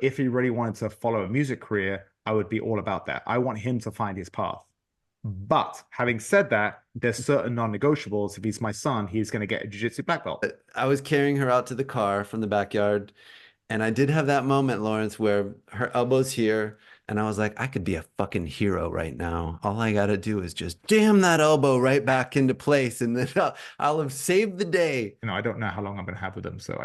if he really wanted to follow a music career, I would be all about that. I want him to find his path. But having said that, there's certain non-negotiables. If he's my son, he's going to get a jiu-jitsu black belt. I was carrying her out to the car from the backyard, and I did have that moment, Lawrence, where her elbow's here, and I was like, I could be a fucking hero right now. All I gotta do is just jam that elbow right back into place, and then I'll have saved the day. I don't know how long I'm going to have with them. So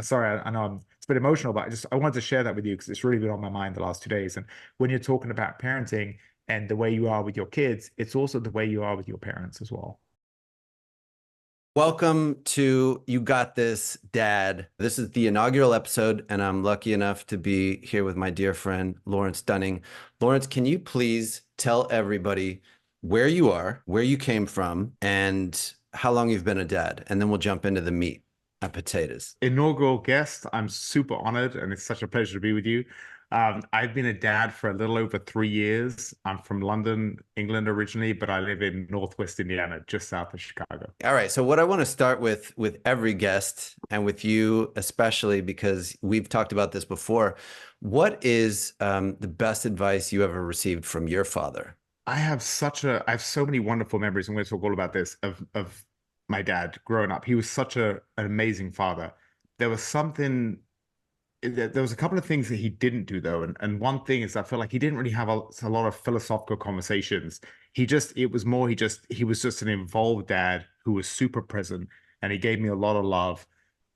sorry, I know it's a bit emotional, but I wanted to share that with you because it's really been on my mind the last 2 days. And when you're talking about parenting and the way you are with your kids, it's also the way you are with your parents as well. Welcome to You Got This, Dad. This is the inaugural episode, and I'm lucky enough to be here with my dear friend, Lawrence Dunning. Lawrence, can you please tell everybody where you are, where you came from, and how long you've been a dad? And then we'll jump into the meat and potatoes. Inaugural guest, I'm super honored and it's such a pleasure to be with you. I've been a dad for a little over 3 years. I'm from London, England originally, but I live in Northwest Indiana, just south of Chicago. All right, so what I want to start with every guest and with you especially because we've talked about this before. What is the best advice you ever received from your father? I have so many wonderful memories. I'm going to talk all about this of my dad growing up. He was such an amazing father. There was something, there was a couple of things that he didn't do though. And one thing is I feel like he didn't really have a lot of philosophical conversations. It was more, he was just an involved dad who was super present and he gave me a lot of love.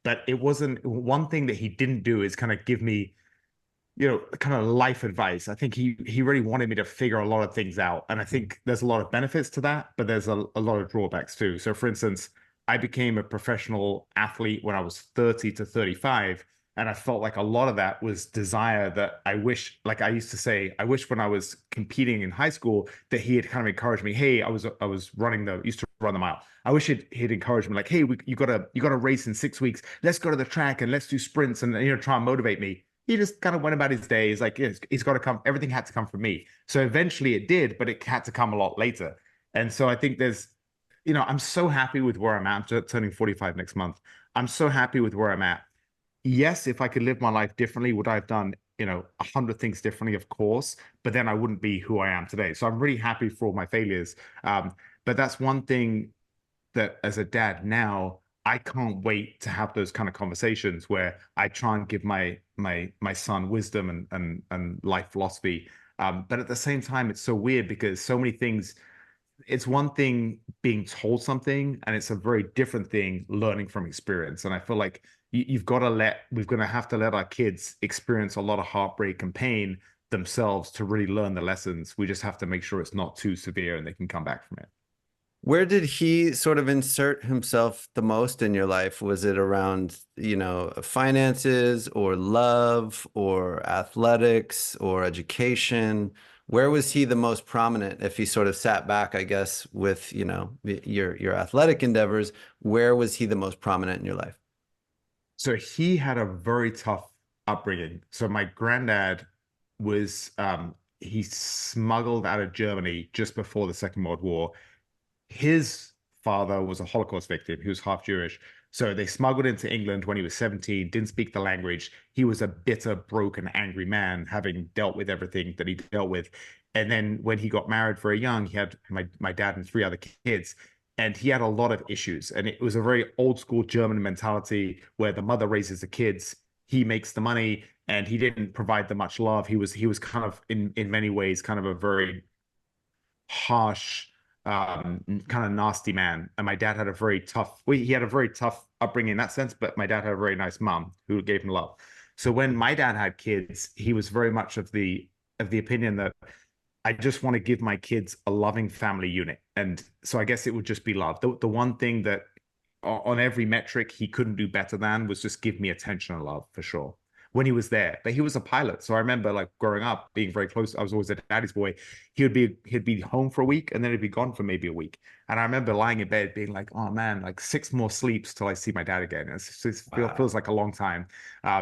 But it wasn't one thing that he didn't do is kind of give me kind of life advice. I think he really wanted me to figure a lot of things out. And I think there's a lot of benefits to that, but there's a lot of drawbacks too. So for instance, I became a professional athlete when I was 30 to 35. And I felt like a lot of that was desire that I wish, like I used to say, I wish when I was competing in high school that he had kind of encouraged me. Hey, I was used to run the mile. I wish he'd encouraged me like, hey, you gotta race in 6 weeks. Let's go to the track and let's do sprints and try and motivate me. He just kind of went about his day. He's like, he's got to come. Everything had to come from me. So eventually it did, but it had to come a lot later. And so I think I'm so happy with where I'm at. I'm just turning 45 next month. I'm so happy with where I'm at. Yes, if I could live my life differently, would I have done, 100 things differently? Of course, but then I wouldn't be who I am today. So I'm really happy for all my failures. But that's one thing that as a dad now, I can't wait to have those kind of conversations where I try and give my son wisdom and life philosophy. But at the same time, it's so weird because so many things. It's one thing being told something, and it's a very different thing learning from experience. And I feel like we're going to have to let our kids experience a lot of heartbreak and pain themselves to really learn the lessons. We just have to make sure it's not too severe and they can come back from it. Where did he sort of insert himself the most in your life? Was it around, finances or love or athletics or education? Where was he the most prominent? If he sort of sat back, I guess, with, your athletic endeavors, where was he the most prominent in your life? So he had a very tough upbringing. So my granddad he smuggled out of Germany just before the Second World War. His father was a Holocaust victim. He was half Jewish. So they smuggled into England when he was 17, didn't speak the language. He was a bitter, broken, angry man, having dealt with everything that he dealt with. And then when he got married very young, he had my dad and three other kids. And he had a lot of issues. And it was a very old school German mentality where the mother raises the kids, he makes the money, and he didn't provide them much love. He was kind of in many ways kind of a very harsh, kind of nasty man. And my dad had a very tough, well, he had a very tough upbringing in that sense, but my dad had a very nice mom who gave him love. So when my dad had kids, he was very much of the opinion that I just want to give my kids a loving family unit. And so I guess it would just be love. The one thing that on every metric he couldn't do better than was just give me attention and love for sure when he was there. But he was a pilot. So I remember like growing up being very close. I was always a daddy's boy. He'd be home for a week and then he'd be gone for maybe a week. And I remember lying in bed being like, oh man, like 6 more sleeps till I see my dad again. Feels Wow. like a long time.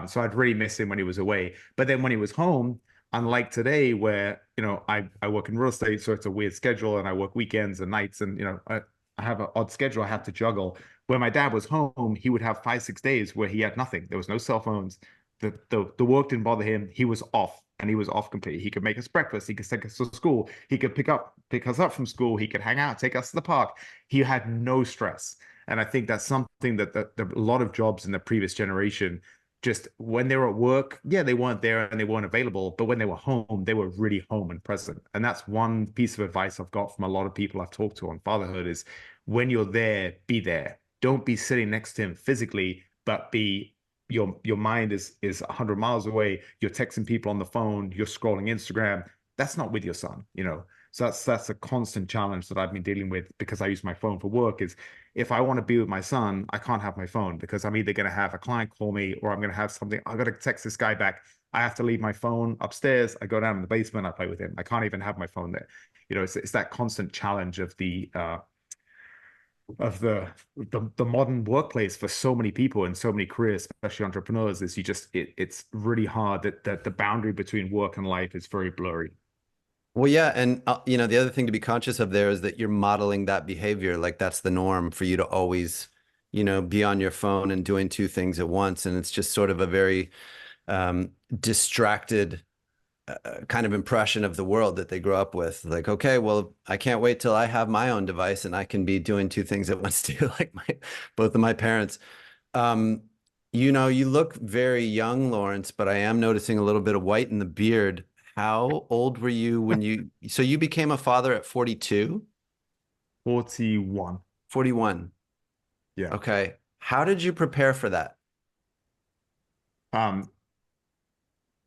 So I'd really miss him when he was away. But then when he was home, unlike today where, I work in real estate, so it's a weird schedule and I work weekends and nights and, I have an odd schedule I have to juggle. Where my dad was home, he would have 5, 6 days where he had nothing. There was no cell phones, the work didn't bother him. He was off, and he was off completely. He could make us breakfast. He could take us to school. He could pick us up from school. He could hang out, take us to the park. He had no stress. And I think that's something that a lot of jobs in the previous generation, just when they were at work, yeah, they weren't there and they weren't available. But when they were home, they were really home and present. And that's one piece of advice I've got from a lot of people I've talked to on fatherhood is when you're there, be there. Don't be sitting next to him physically, but be your mind is 100 miles away. You're texting people on the phone, you're scrolling Instagram. That's not with your son, you know. So that's a constant challenge that I've been dealing with because I use my phone for work is if I want to be with my son, I can't have my phone because I'm either going to have a client call me or I'm going to have something. I got to text this guy back. I have to leave my phone upstairs. I go down in the basement. I play with him. I can't even have my phone there. You know, it's that constant challenge of the modern workplace for so many people and so many careers, especially entrepreneurs, is it's really hard that the boundary between work and life is very blurry. Well, yeah, and you know, the other thing to be conscious of there is that you're modeling that behavior. Like that's the norm for you to always, you know, be on your phone and doing two things at once, and it's just sort of a very distracted kind of impression of the world that they grow up with. Like, okay, well, I can't wait till I have my own device and I can be doing two things at once too, like my both of my parents. Um, you know, you look very young, Lawrence, but I am noticing a little bit of white in the beard. How old were you when so you became a father at 42? 41. 41. Yeah. Okay. How did you prepare for that? Um,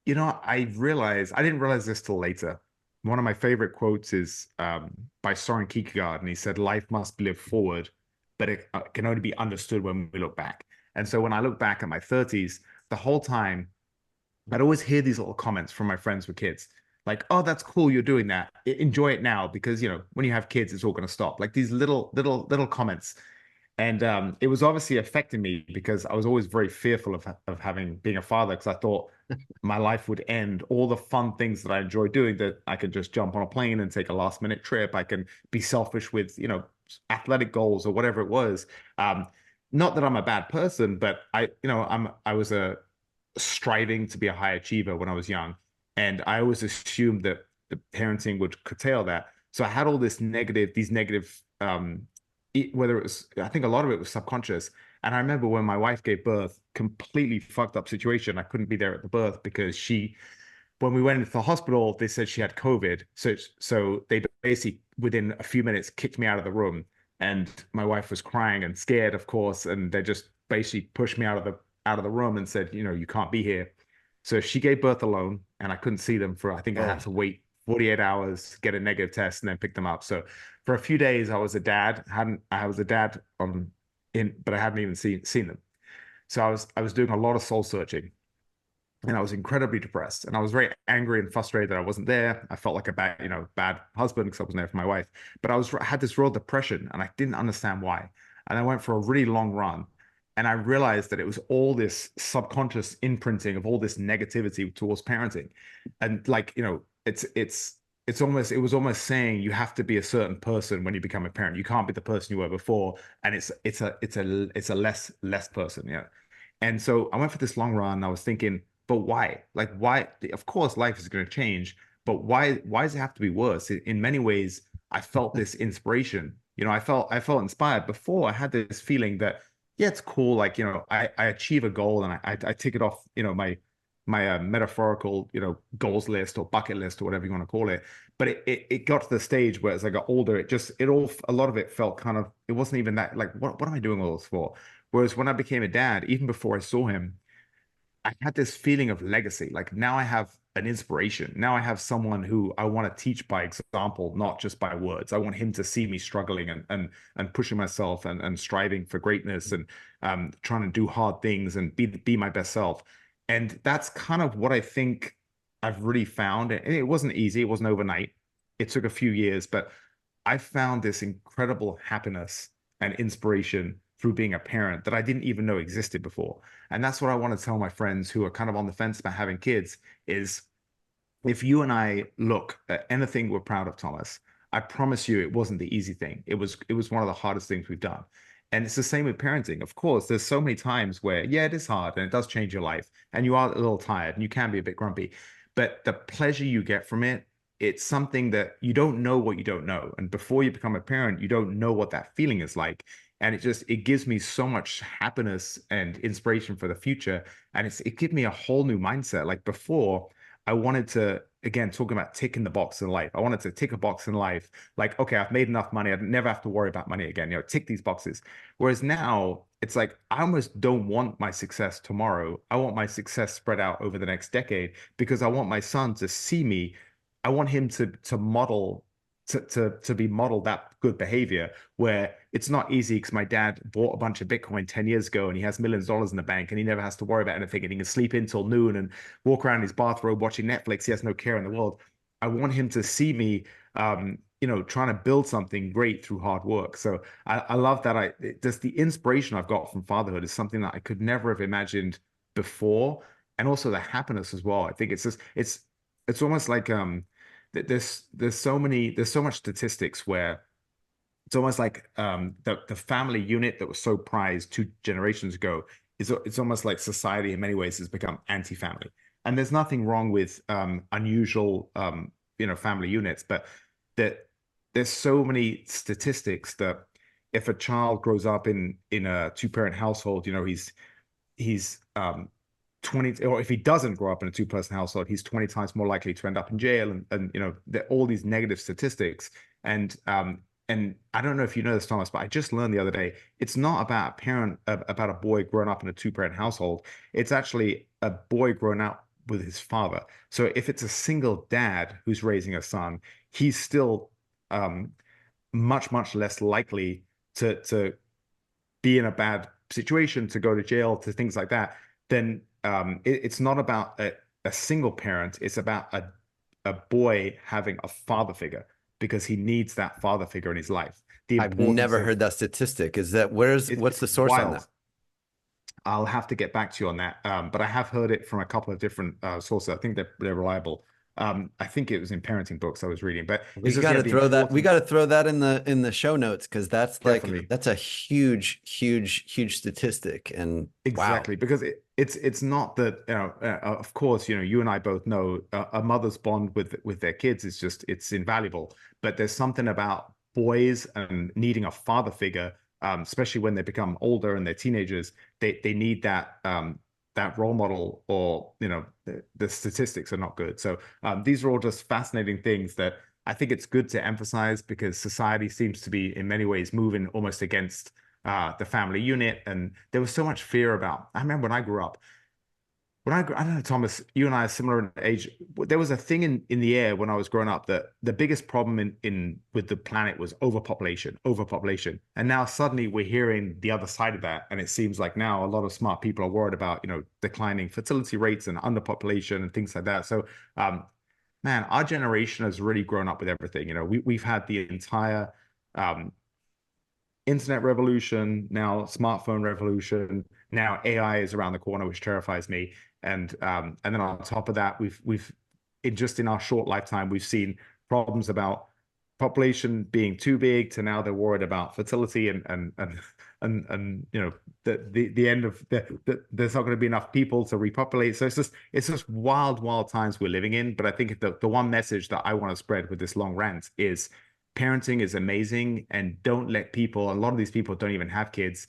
you know, I didn't realize this till later. One of my favorite quotes is by Soren Kierkegaard, and he said, "Life must be lived forward, but it can only be understood when we look back." And so when I look back at my 30s, the whole time I'd always hear these little comments from my friends with kids, like, "Oh, that's cool, you're doing that. Enjoy it now, because you know when you have kids, it's all going to stop." Like these little comments, and it was obviously affecting me because I was always very fearful of having being a father because I thought my life would end. All the fun things that I enjoy doing, that I could just jump on a plane and take a last minute trip. I can be selfish with, you know, athletic goals or whatever it was. Um, Not that I'm a bad person, but I was a striving to be a high achiever when I was young, and I always assumed that the parenting would curtail that. So I had all these negative whether it was, I think a lot of it was subconscious. And I remember when my wife gave birth, completely fucked up situation. I couldn't be there at the birth because when we went into the hospital, they said she had COVID. So they basically within a few minutes kicked me out of the room, and my wife was crying and scared, of course, and they just basically pushed me out of the room and said, you know, you can't be here. So she gave birth alone, and I couldn't see them for, I think I had Oh, to wait 48 hours, get a negative test, and then pick them up. So for a few days, I was a dad. Hadn't I was a dad but I hadn't even seen them. So I was doing a lot of soul searching, and I was incredibly depressed, and I was very angry and frustrated that I wasn't there. I felt like a bad husband because I wasn't there for my wife. But I had this real depression, and I didn't understand why. And I went for a really long run, and I realized that it was all this subconscious imprinting of all this negativity towards parenting, and like it was almost saying you have to be a certain person when you become a parent. You can't be the person you were before, and it's a less person, yeah. And so I went for this long run. I was thinking, but why? Like, why? Of course, life is going to change, but why does it have to be worse? In many ways, I felt this inspiration. You know, I felt inspired before. I had this feeling that, yeah, it's cool. Like, you know, I achieve a goal and I tick it off, you know, my metaphorical, you know, goals list or bucket list or whatever you want to call it. But it got to the stage where as I got older, a lot of it felt kind of, it wasn't even that like, what am I doing all this for? Whereas when I became a dad, even before I saw him, I had this feeling of legacy. Like now I have an inspiration. Now I have someone who I want to teach by example, not just by words. I want him to see me struggling and pushing myself and striving for greatness and trying to do hard things and be my best self. And that's kind of what I think I've really found. And it wasn't easy. It wasn't overnight. It took a few years, but I found this incredible happiness and inspiration through being a parent that I didn't even know existed before. And that's what I want to tell my friends who are kind of on the fence about having kids is if you and I look at anything we're proud of, Thomas, I promise you it wasn't the easy thing. It was one of the hardest things we've done. And it's the same with parenting. Of course, there's so many times where, yeah, it is hard and it does change your life, and you are a little tired and you can be a bit grumpy, but the pleasure you get from it, it's something that you don't know what you don't know. And before you become a parent, you don't know what that feeling is like. And it gives me so much happiness and inspiration for the future. And it gives me a whole new mindset. Like before, I wanted to, again, talking about ticking the box in life. I wanted to tick a box in life. Like, okay, I've made enough money. I never have to worry about money again. Tick these boxes. Whereas now it's like I almost don't want my success tomorrow. I want my success spread out over the next decade because I want my son to see me. I want him to model to be modeled that good behavior where it's not easy because my dad bought a bunch of Bitcoin 10 years ago and he has millions of dollars in the bank and he never has to worry about anything and he can sleep in till noon and walk around in his bathrobe watching Netflix. He has no care in the world. I want him to see me trying to build something great through hard work. So I love that just the inspiration I've got from fatherhood is something that I could never have imagined before. And also the happiness as well. I think it's almost like there's so much statistics where it's almost like the family unit that was so prized 2 generations ago is it's almost like society in many ways has become anti-family. And there's nothing wrong with unusual family units, but that there's so many statistics that if a child grows up in a two-parent household, he's 20, or if he doesn't grow up in a two-person household, he's 20 times more likely to end up in jail and all these negative statistics. And I don't know if you know this, Thomas, but I just learned the other day, it's not about about a boy growing up in a two-parent household. It's actually a boy growing up with his father. So if it's a single dad who's raising a son, he's still um, much, much less likely to be in a bad situation, to go to jail, to things like that, then it's not about a single parent. It's about a boy having a father figure because he needs that father figure in his life. The I've importance never of heard that statistic. Is that what's it's the source on that? wild. I'll have to get back to you on that. But I have heard it from a couple of different sources. I think they're reliable. I think it was in parenting books I was reading, but it's We just got yeah, to the throw that. We got importance to throw that in the show notes because definitely. that's a huge, huge, huge statistic. And wow, Exactly, because it's not that of course you and I both know a mother's bond with their kids is just it's invaluable. But there's something about boys and needing a father figure, especially when they become older and they're teenagers. They need that role model, or the statistics are not good. So these are all just fascinating things that I think it's good to emphasize because society seems to be in many ways moving almost against the family unit. And there was so much fear about. I remember when I grew up, I don't know, Thomas, you and I are similar in age. There was a thing in the air when I was growing up that the biggest problem in with the planet was overpopulation. And now suddenly we're hearing the other side of that. And it seems like now a lot of smart people are worried about, declining fertility rates and underpopulation and things like that. So, man, our generation has really grown up with everything. We've had the entire um, internet revolution, now smartphone revolution, now AI is around the corner, which terrifies me. And then on top of that, we've in our short lifetime, we've seen problems about population being too big to now they're worried about fertility and the end of there's not going to be enough people to repopulate. So it's just wild, wild times we're living in. But I think the one message that I want to spread with this long rant is parenting is amazing, and don't let people, a lot of these people don't even have kids,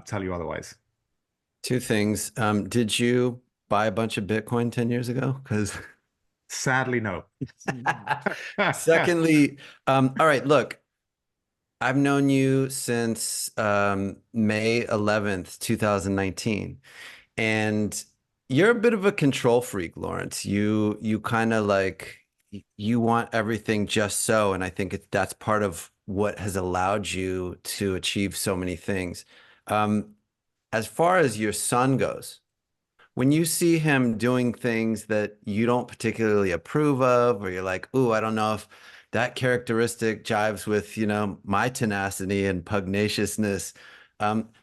tell you otherwise. two things. Did you buy a bunch of Bitcoin 10 years ago? Because Sadly, no. secondly, all right, look, I've known you since May 11th, 2019. And you're a bit of a control freak, Lawrence. You kind of like you want everything just so, and I think that's part of what has allowed you to achieve so many things. Um, as far as your son goes, when you see him doing things that you don't particularly approve of, or you're like, "Ooh, I don't know if that characteristic jives with, my tenacity and pugnaciousness,"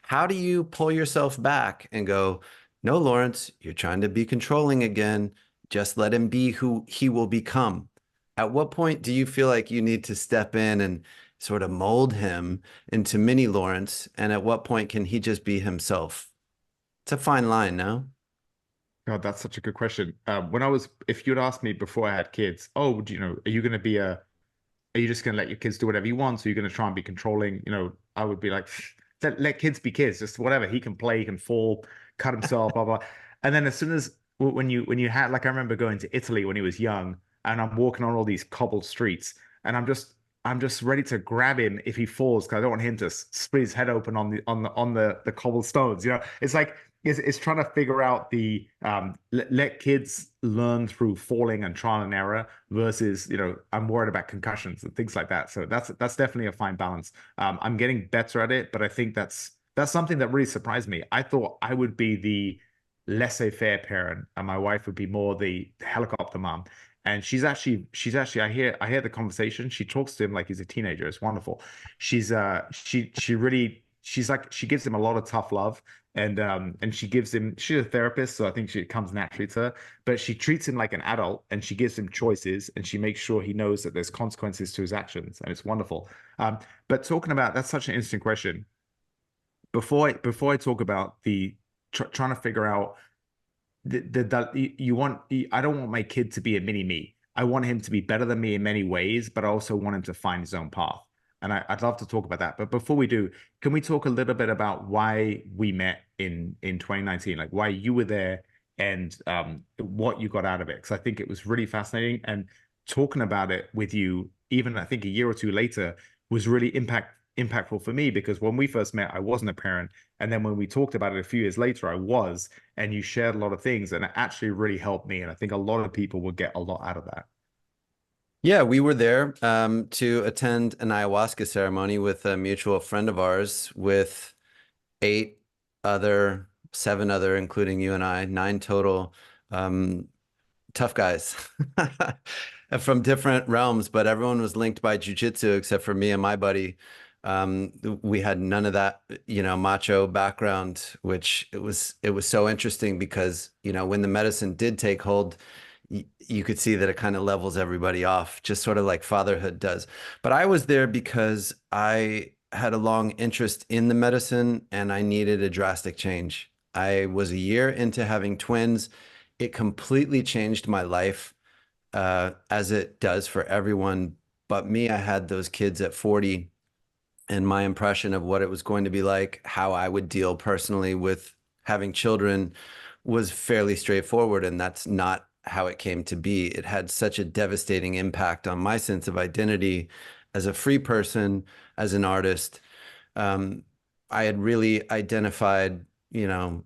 how do you pull yourself back and go, "No, Lawrence, you're trying to be controlling again. Just let him be who he will become." At what point do you feel like you need to step in sort of mold him into mini Lawrence? And at what point can he just be himself? It's a fine line, no? God, that's such a good question. If you'd asked me before I had kids, oh, do you know, are you going to be are you just going to let your kids do whatever you want? So you're going to try and be controlling? I would be like, let kids be kids, just whatever. He can play, he can fall, cut himself, blah, blah. And then as soon as when you had, like, I remember going to Italy when he was young, and I'm walking on all these cobbled streets, and I'm just ready to grab him if he falls because I don't want him to split his head open on the cobblestones. It's like it's trying to figure out the let kids learn through falling and trial and error versus I'm worried about concussions and things like that. So that's definitely a fine balance. I'm getting better at it, but I think that's something that really surprised me. I thought I would be the laissez-faire parent, and my wife would be more the helicopter mom. And she's actually I hear the conversation. She talks to him like he's a teenager. It's wonderful. She really she's like she gives him a lot of tough love, and she's a therapist, so I think it comes naturally to her. But she treats him like an adult, and she gives him choices, and she makes sure he knows that there's consequences to his actions, and it's wonderful. But talking about that's such an interesting question. Before I talk about the trying to figure out you want I don't want my kid to be a mini me. I want him to be better than me in many ways, but I also want him to find his own path. And I'd love to talk about that. But before we do, can we talk a little bit about why we met in 2019, like why you were there and what you got out of it? Because I think it was really fascinating. And talking about it with you, even I think a year or two later, was really impactful for me because when we first met, I wasn't a parent. And then when we talked about it a few years later, I was, and you shared a lot of things, and it actually really helped me. And I think a lot of people will get a lot out of that. Yeah, we were there to attend an ayahuasca ceremony with a mutual friend of ours with eight seven other, including you and I, nine total um, tough guys from different realms, but everyone was linked by jujitsu except for me and my buddy. We had none of that, macho background, which it was so interesting because, when the medicine did take hold, you could see that it kind of levels everybody off, just sort of like fatherhood does. But I was there because I had a long interest in the medicine and I needed a drastic change. I was a year into having twins. It completely changed my life, as it does for everyone. But me, I had those kids at 40, and my impression of what it was going to be like, how I would deal personally with having children was fairly straightforward. And that's not how it came to be. It had such a devastating impact on my sense of identity as a free person, as an artist. Um, I had really identified, I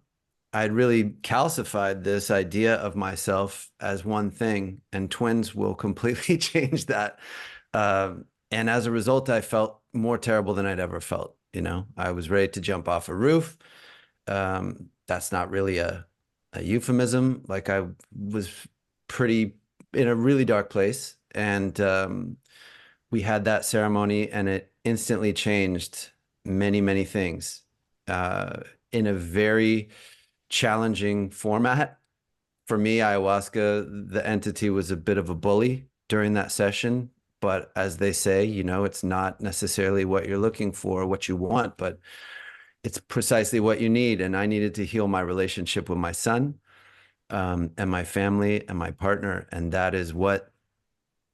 had really calcified this idea of myself as one thing, and twins will completely change that. Uh, and as a result, I felt more terrible than I'd ever felt. I was ready to jump off a roof. That's not really a euphemism. Like I was pretty in a really dark place. And we had that ceremony, and it instantly changed many, many things in a very challenging format. For me, ayahuasca, the entity was a bit of a bully during that session. But as they say, it's not necessarily what you're looking for, what you want, but it's precisely what you need. And I needed to heal my relationship with my son, and my family and my partner. And that is what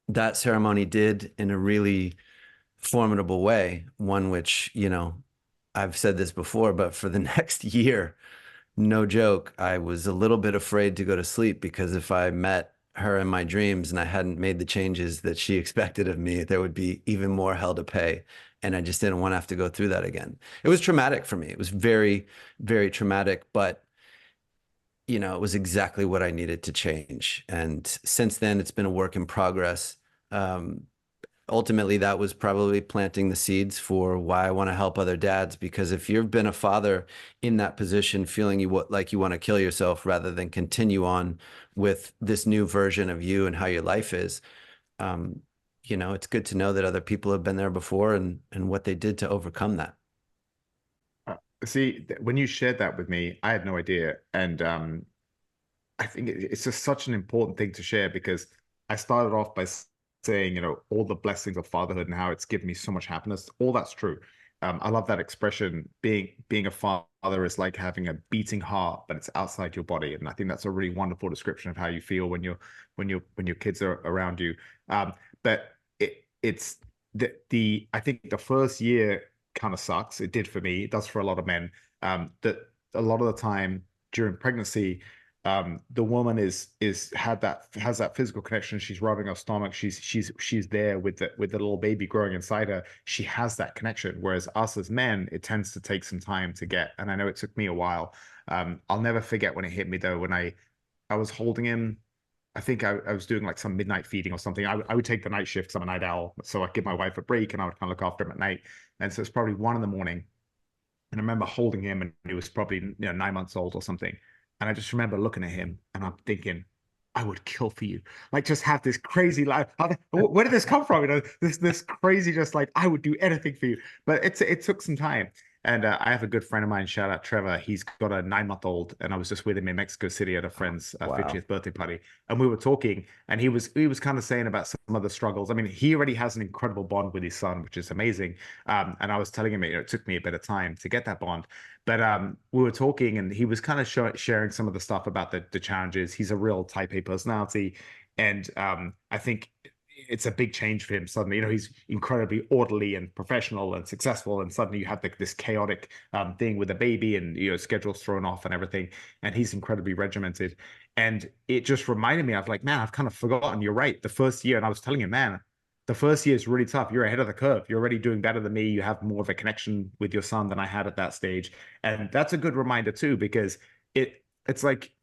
that ceremony did in a really formidable way. One which, I've said this before, but for the next year, no joke, I was a little bit afraid to go to sleep because if I met her in my dreams and I hadn't made the changes that she expected of me, there would be even more hell to pay. And I just didn't want to have to go through that again. It was traumatic for me. It was very, very traumatic, but it was exactly what I needed to change. And since then, it's been a work in progress. Um, Ultimately, that was probably planting the seeds for why I want to help other dads. Because if you've been a father in that position, feeling like you want to kill yourself rather than continue on with this new version of you and how your life is, um, it's good to know that other people have been there before and what they did to overcome that. Uh, See, when you shared that with me, I had no idea, and I think it's just such an important thing to share because I started off by saying, all the blessings of fatherhood and how it's given me so much happiness. All that's true. I love that expression. Being a father is like having a beating heart, but it's outside your body. And I think that's a really wonderful description of how you feel when your kids are around you. But it's the I think the first year kind of sucks. It did for me. It does for a lot of men. That a lot of the time during pregnancy, the woman has that physical connection. She's rubbing her stomach. She's there with the little baby growing inside her. She has that connection. Whereas us as men, it tends to take some time to get. And I know it took me a while. I'll never forget when it hit me though, when I was holding him. I think I was doing like some midnight feeding or something. I would take the night shift because I'm a night owl. So I'd give my wife a break and I would kind of look after him at night. And so it's probably 1 in the morning. And I remember holding him and he was probably 9 months old or something. And I just remember looking at him and I'm thinking, I would kill for you. Like just have this crazy life. Where did this come from? This crazy, just like I would do anything for you. But it took some time. And I have a good friend of mine, shout out Trevor. He's got a 9-month old, and I was just with him in Mexico City at a friend's Wow. 50th birthday party, and we were talking, and he was kind of saying about some of the struggles. I mean, he already has an incredible bond with his son, which is amazing. And I was telling him, it took me a bit of time to get that bond, but we were talking, and he was kind of sharing some of the stuff about the challenges. He's a real Type A personality, and I think it's a big change for him suddenly. He's incredibly orderly and professional and successful, and suddenly you have this chaotic thing with a baby, and schedules thrown off and everything. And he's incredibly regimented, and it just reminded me of like, man, I've kind of forgotten. You're right. The first year, and I was telling him, man, the first year is really tough. You're ahead of the curve. You're already doing better than me. You have more of a connection with your son than I had at that stage, and that's a good reminder too, because it's like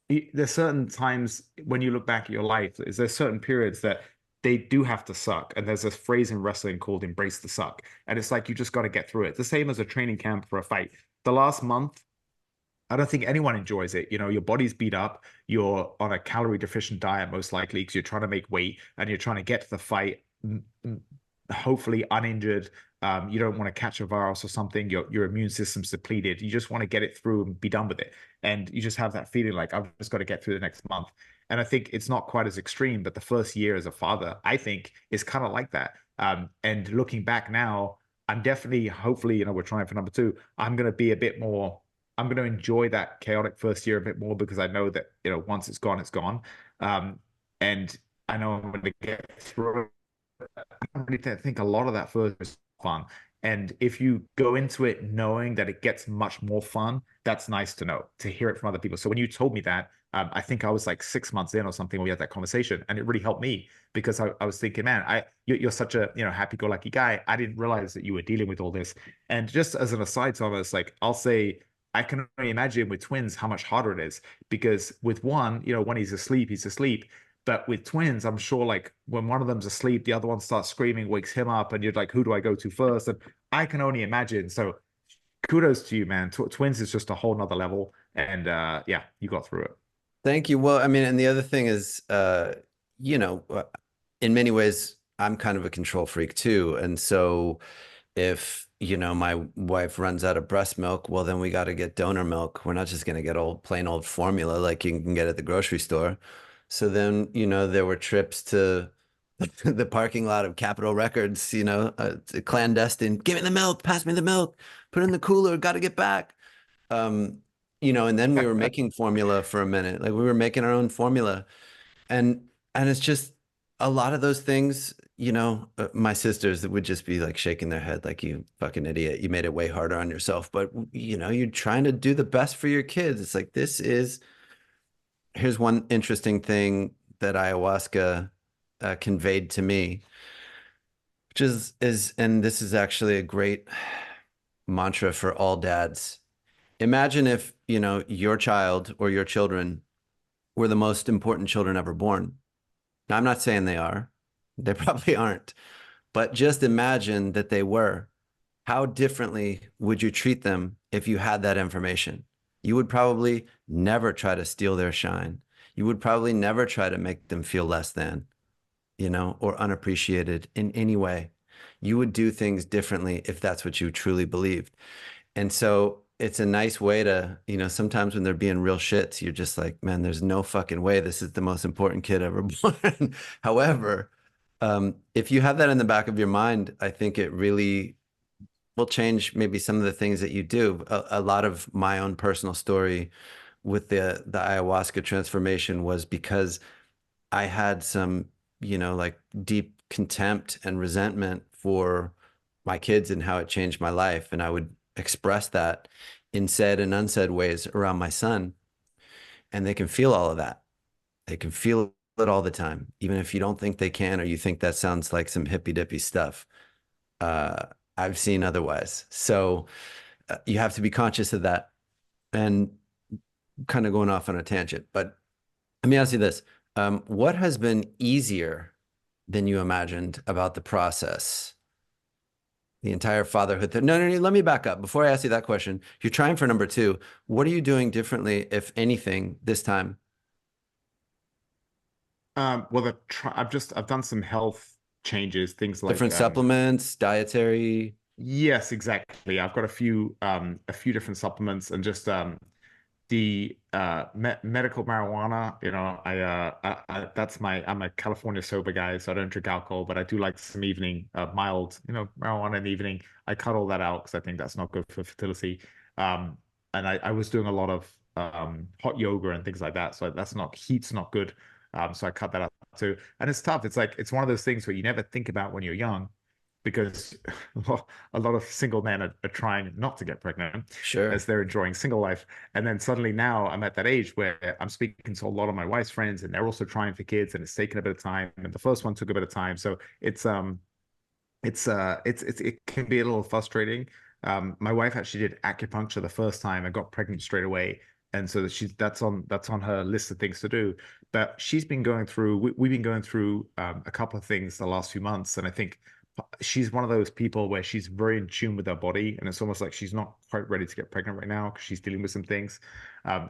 there's certain times when you look back at your life, there's certain periods that they do have to suck. And there's a phrase in wrestling called embrace the suck. And it's like you just got to get through it. The same as a training camp for a fight. The last month, I don't think anyone enjoys it. Your body's beat up. You're on a calorie deficient diet, most likely, because you're trying to make weight and you're trying to get to the fight, hopefully uninjured. You don't want to catch a virus or something. Your immune system's depleted. You just want to get it through and be done with it. And you just have that feeling like I've just got to get through the next month. And I think it's not quite as extreme, but the first year as a father, I think, is kind of like that. And looking back now, I'm definitely, hopefully, we're trying for number two. I'm going to be a bit more. I'm going to enjoy that chaotic first year a bit more because I know that, once it's gone, it's gone. And I know I'm going to get through it. I really think a lot of that first is fun. And if you go into it knowing that it gets much more fun, that's nice to know, to hear it from other people. So when you told me that, I think I was like 6 months in or something when we had that conversation, and it really helped me because I was thinking, man, you're such a happy-go-lucky guy. I didn't realize that you were dealing with all this. And just as an aside, Thomas, like I'll say, I can only imagine with twins how much harder it is because with one, when he's asleep, he's asleep. But with twins, I'm sure like when one of them's asleep, the other one starts screaming, wakes him up, and you're like, who do I go to first? And I can only imagine. So kudos to you, man. Twins is just a whole nother level. And yeah, you got through it. Thank you. Well, I mean, and the other thing is, you know, uh, in many ways, I'm kind of a control freak too. And so if, my wife runs out of breast milk, well, then we got to get donor milk. We're not just going to get old, plain old formula like you can get at the grocery store. So then, there were trips to the parking lot of Capitol Records, clandestine, give me the milk, pass me the milk, put it in the cooler, got to get back. Um, and then we were making formula for a minute. Like we were making our own formula. And it's just a lot of those things, my sisters that would just be like shaking their head like you fucking idiot. You made it way harder on yourself. But you're trying to do the best for your kids. It's like here's one interesting thing that ayahuasca conveyed to me, which and this is actually a great mantra for all dads. Imagine if, your child or your children were the most important children ever born. Now, I'm not saying they are. They probably aren't. But just imagine that they were. How differently would you treat them if you had that information? You would probably never try to steal their shine. You would probably never try to make them feel less than, or unappreciated in any way. You would do things differently if that's what you truly believed. And so it's a nice way to, sometimes when they're being real shits, you're just like, man, there's no fucking way this is the most important kid ever born. However, If you have that in the back of your mind, I think it really will change maybe some of the things that you do. A lot of my own personal story with the ayahuasca transformation was because I had some, like deep contempt and resentment for my kids and how it changed my life. And I would express that in said and unsaid ways around my son. And they can feel all of that. They can feel it all the time, even if you don't think they can, or you think that sounds like some hippy dippy stuff. Uh, I've seen otherwise. So you have to be conscious of that and kind of going off on a tangent. But let me ask you this. What has been easier than you imagined about the process? The entire fatherhood thing. No, no, no, let me back up. Before I ask you that question, you're trying for number two. What are you doing differently, if anything, this time? Well, I've done some health changes, things like Different supplements, dietary. yes, exactly. I've got a few different supplements and just the medical marijuana, that's I'm a California sober guy, so I don't drink alcohol, but I do like some evening mild, marijuana in the evening. I cut all that out because I think that's not good for fertility. Um, and I was doing a lot of hot yoga and things like that, so that's not heat's not good. So I cut that out too. And it's tough. It's like it's one of those things where you never think about when you're young because a lot of single men are trying not to get pregnant Sure. as they're enjoying single life. And then suddenly now I'm at that age where I'm speaking to a lot of my wife's friends and they're also trying for kids and it's taken a bit of time. And the first one took a bit of time. So it can be a little frustrating. My wife actually did acupuncture the first time and got pregnant straight away. And so that's on her list of things to do. But she's been going through we've been going through a couple of things the last few months, and I think she's one of those people where she's very in tune with her body, and it's almost like she's not quite ready to get pregnant right now because she's dealing with some things.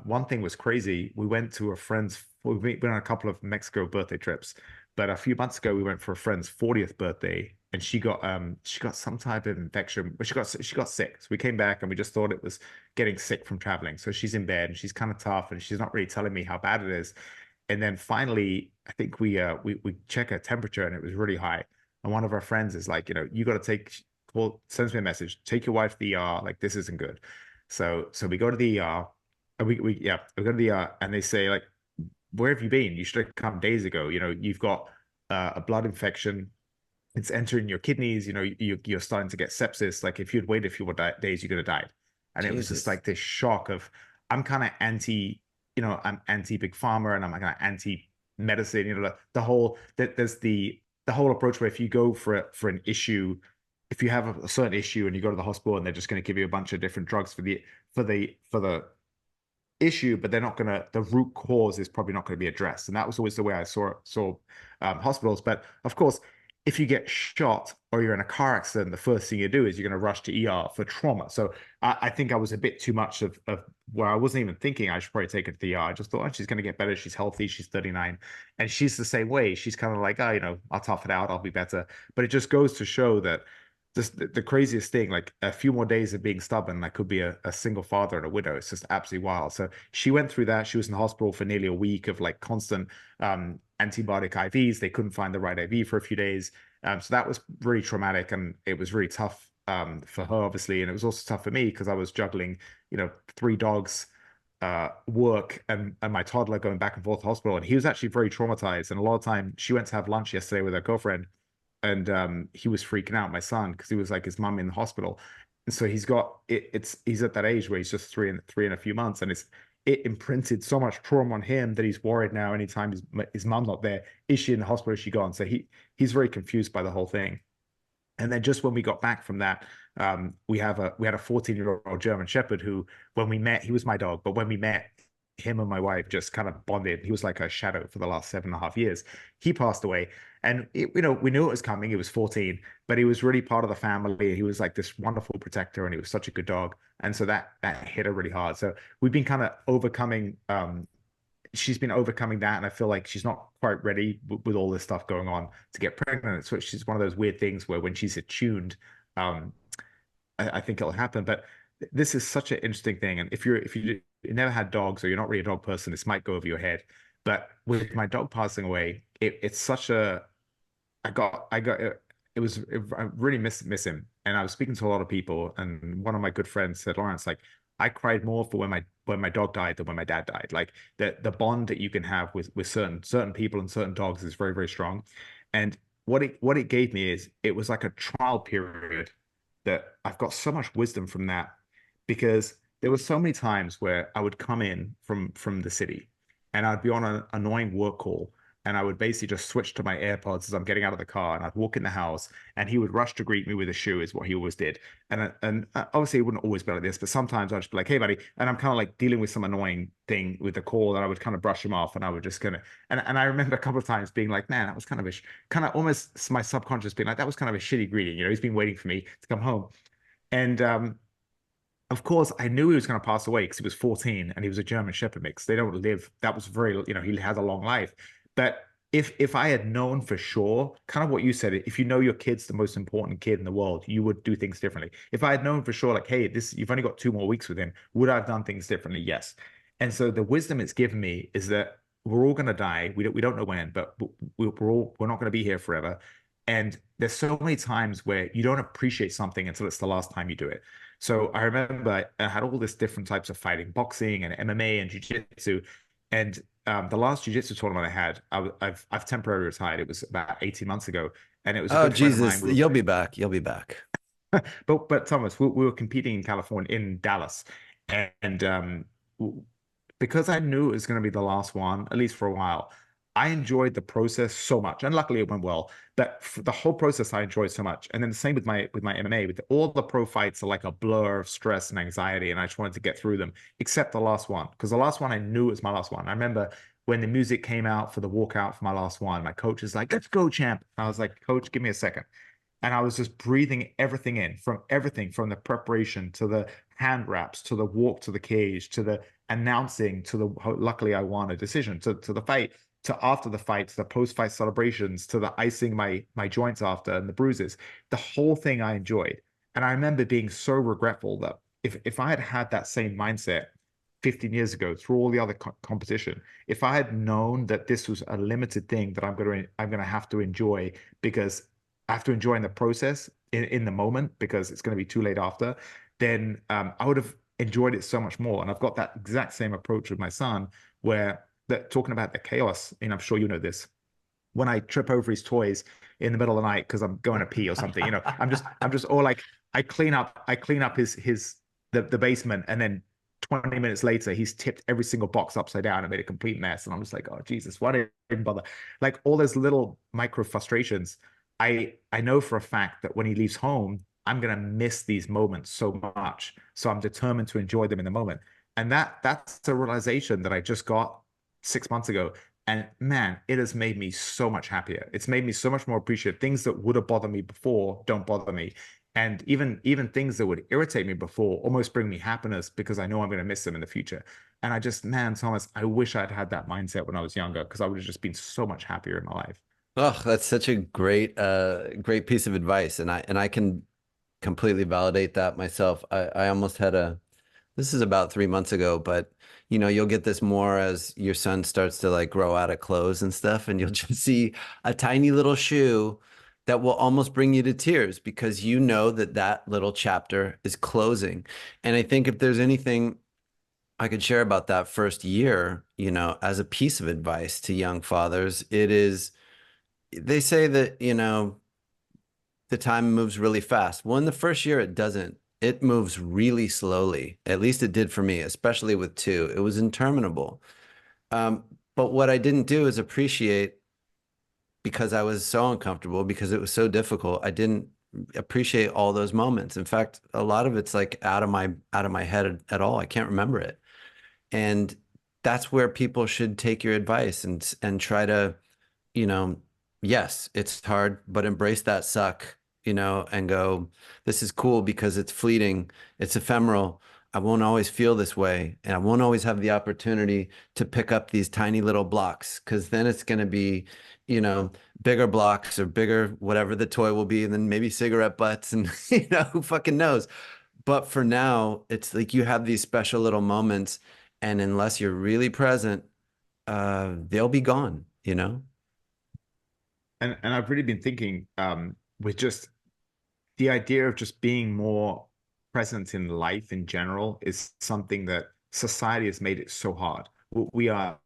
One thing was crazy. We went to a friend's. We've been on a couple of Mexico birthday trips, but a few months ago we went for a friend's 40th birthday, and she got some type of infection. But she got sick. So we came back and we just thought it was getting sick from traveling. So she's in bed and she's kind of tough, and she's not really telling me how bad it is. And then finally, I think we check her temperature and it was really high. And one of our friends is like, you got to sends me a message, take your wife to the ER, like this isn't good. So we go to the ER, and we go to the ER, and they say like, where have you been? You should have come days ago. You've got a blood infection. It's entering your kidneys. You're starting to get sepsis. Like if you'd waited a few more days, you could have died. And it was just Jesus. like this shock of, I'm kind of I'm anti big pharma, and I'm kind of anti medicine. The whole that there's the whole approach where if you go for an issue, if you have a certain issue and you go to the hospital and they're just going to give you a bunch of different drugs for the issue, but they're not gonna the root cause is probably not going to be addressed. And that was always the way I saw hospitals. But of course, if you get shot or you're in a car accident, the first thing you do is you're going to rush to ER for trauma. So I think I was a bit too much of where I wasn't even thinking I should probably take her to the ER. I just thought, oh, she's going to get better. She's healthy. She's 39. And she's the same way. She's kind of like, oh, I'll tough it out. I'll be better. But it just goes to show that just the craziest thing, like a few more days of being stubborn, I could be a single father and a widow. It's just absolutely wild. So she went through that. She was in the hospital for nearly a week of like constant antibiotic IVs. They couldn't find the right IV for a few days. So that was really traumatic and it was really tough for her, obviously. And it was also tough for me because I was juggling, three dogs, work and my toddler going back and forth to hospital. And he was actually very traumatized. And a lot of time she went to have lunch yesterday with her girlfriend and he was freaking out, my son, because he was like his mum in the hospital. And so he's got he's at that age where he's just three in a few months, and it imprinted so much trauma on him that he's worried now anytime his mum's not there, is she in the hospital, is she gone? So he's very confused by the whole thing. And then just when we got back from that, we had a 14-year-old German Shepherd who, when we met, he was my dog, but when we met, him and my wife just kind of bonded. He was like a shadow for the last 7.5 years. He passed away, and we knew it was coming. He was 14, but he was really part of the family. He was like this wonderful protector, and he was such a good dog. And so that hit her really hard. So we've been kind of overcoming. She's been overcoming that, and I feel like she's not quite ready with all this stuff going on to get pregnant. So she's one of those weird things where when she's attuned, um, I think it'll happen. But this is such an interesting thing. And if you never had dogs or you're not really a dog person, this might go over your head. But with my dog passing away, it's such a I got it was I really miss him. And I was speaking to a lot of people, and one of my good friends said, Lawrence, like I cried more for when my dog died than when my dad died. Like the bond that you can have with certain people and certain dogs is very, very strong. And what it gave me is it was like a trial period that I've got so much wisdom from that because there were so many times where I would come in from the city and I'd be on an annoying work call and I would basically just switch to my AirPods as I'm getting out of the car, and I'd walk in the house, and he would rush to greet me with a shoe, is what he always did. And obviously it wouldn't always be like this, but sometimes I'd just be like, "Hey, buddy," and I'm kind of like dealing with some annoying thing with the call, and I would kind of brush him off, and I would just kind of, and I remember a couple of times being like, "Man, that was kind of a kind of almost my subconscious being like, that was kind of a shitty greeting, you know, he's been waiting for me to come home." And of course, I knew he was going to pass away because he was 14 and he was a German Shepherd mix. They don't live. That was very, you know, he had a long life. But if I had known for sure, kind of what you said, if you know your kid's the most important kid in the world, you would do things differently. If I had known for sure, like, hey, this you've only got 2 more weeks with him, would I have done things differently? Yes. And so the wisdom it's given me is that we're all going to die. We don't know when, but we're not going to be here forever. And there's so many times where you don't appreciate something until it's the last time you do it. So I remember I had all this different types of fighting, boxing and MMA and jiu-jitsu. And the last jiu-jitsu tournament I had, I've temporarily retired. It was about 18 months ago. And it was a Oh, good friend of mine. Jesus. You'll be back. You'll be back. But Thomas, we were competing in California, in Dallas. And because I knew it was going to be the last one, at least for a while, I enjoyed the process so much, and luckily it went well. But for the whole process, I enjoyed so much. And then the same with my MMA. With all the pro fights are like a blur of stress and anxiety, and I just wanted to get through them, except the last one, because the last one I knew it was my last one. I remember when the music came out for the walkout for my last one, my coach is like, "Let's go, champ." I was like, "Coach, give me a second." And I was just breathing everything from the preparation to the hand wraps to the walk to the cage to the announcing to the luckily I won a decision to the fight to after the fight to the post-fight celebrations to the icing my joints after and the bruises. The whole thing I enjoyed. And I remember being so regretful that if I had had that same mindset 15 years ago through all the other competition, if I had known that this was a limited thing that I'm gonna have to enjoy because I have to enjoy in the process in the moment because it's going to be too late after, then I would have enjoyed it so much more. And I've got that exact same approach with my son, where that talking about the chaos, and I'm sure you know this, when I trip over his toys in the middle of the night because I'm going to pee or something, you know, I'm just all like I clean up his the basement and then 20 minutes later he's tipped every single box upside down and made a complete mess. And I'm just like, oh Jesus, why did I even bother? Like all those little micro frustrations. I know for a fact that when he leaves home, I'm gonna miss these moments so much. So I'm determined to enjoy them in the moment. And that's a realization that I just got 6 months ago. And man, it has made me so much happier. It's made me so much more appreciative. Things that would have bothered me before don't bother me. And even things that would irritate me before almost bring me happiness because I know I'm going to miss them in the future. And I just, man, Thomas, I wish I'd had that mindset when I was younger because I would have just been so much happier in my life. Oh, that's such a great piece of advice. And I can completely validate that myself. I almost had this is about 3 months ago, but you'll get this more as your son starts to like grow out of clothes and stuff, and you'll just see a tiny little shoe that will almost bring you to tears because you know that that little chapter is closing. And I think if there's anything I could share about that first year, as a piece of advice to young fathers, it is they say that, the time moves really fast. Well, in the first year, it doesn't. It moves really slowly. At least it did for me, especially with two. It was interminable. Um, but what I didn't do is appreciate because I was so uncomfortable, because it was so difficult. I didn't appreciate all those moments. In fact, a lot of it's like out of my head at all. I can't remember it. And that's where people should take your advice and try to you know, yes, it's hard, but embrace that suck, and go, this is cool because it's fleeting, it's ephemeral. I won't always feel this way, and I won't always have the opportunity to pick up these tiny little blocks because then it's going to be, you know, bigger blocks or bigger whatever the toy will be, and then maybe cigarette butts and who fucking knows. But for now, it's like you have these special little moments, and unless you're really present, they'll be gone. and I've really been thinking with just the idea of just being more present in life in general is something that society has made it so hard. We are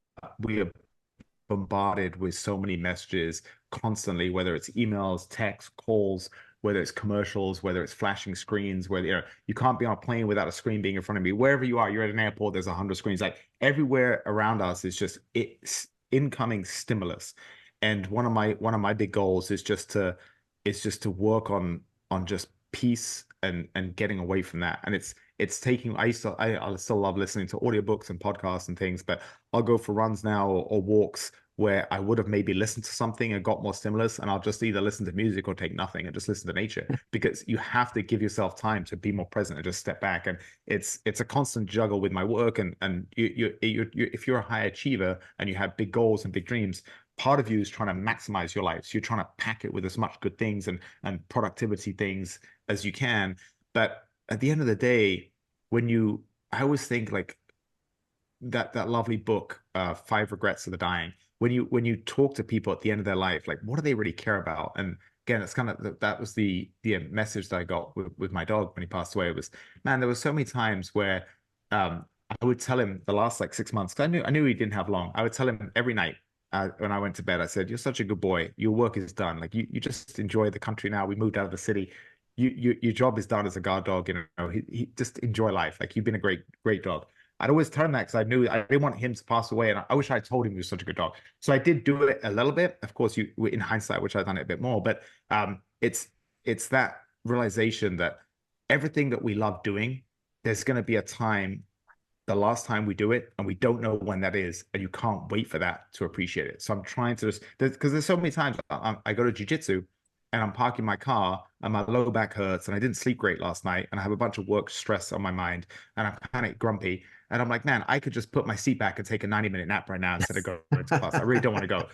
bombarded with so many messages constantly, whether it's emails, texts, calls, whether it's commercials, whether it's flashing screens, whether you can't be on a plane without a screen being in front of me. Wherever you are, you're at an airport, there's 100 screens. Like everywhere around us is just it's incoming stimulus. And one of my big goals is just to work on just peace and getting away from that. And it's taking I still love listening to audiobooks and podcasts and things, but I'll go for runs now or walks where I would have maybe listened to something and got more stimulus, and I'll just either listen to music or take nothing and just listen to nature because you have to give yourself time to be more present and just step back. And it's a constant juggle with my work, and if you're a high achiever and you have big goals and big dreams, part of you is trying to maximize your life. So you're trying to pack it with as much good things and productivity things as you can. But at the end of the day, I always think like that lovely book, Five Regrets of the Dying. When you talk to people at the end of their life, like what do they really care about? And again, it's kind of that was the message that I got with my dog when he passed away. It was, man, there were so many times where I would tell him the last like 6 months, because I knew he didn't have long. I would tell him every night when I went to bed, I said, "You're such a good boy. Your work is done. Like you just enjoy the country now. We moved out of the city. Your job is done as a guard dog. You know, he just enjoy life. Like you've been a great dog." I'd always tell him that because I knew I didn't want him to pass away, and I wish I told him he was such a good dog. So I did do it a little bit. Of course, in hindsight, which I've done it a bit more, but it's that realization that everything that we love doing, there's going to be a time, the last time we do it, and we don't know when that is, and you can't wait for that to appreciate it. So I'm trying to just because there's so many times I go to jujitsu and I'm parking my car and my low back hurts and I didn't sleep great last night and I have a bunch of work stress on my mind and I'm kind of grumpy and I'm like, man, I could just put my seat back and take a 90-minute nap right now instead of going to class. I really don't want to go.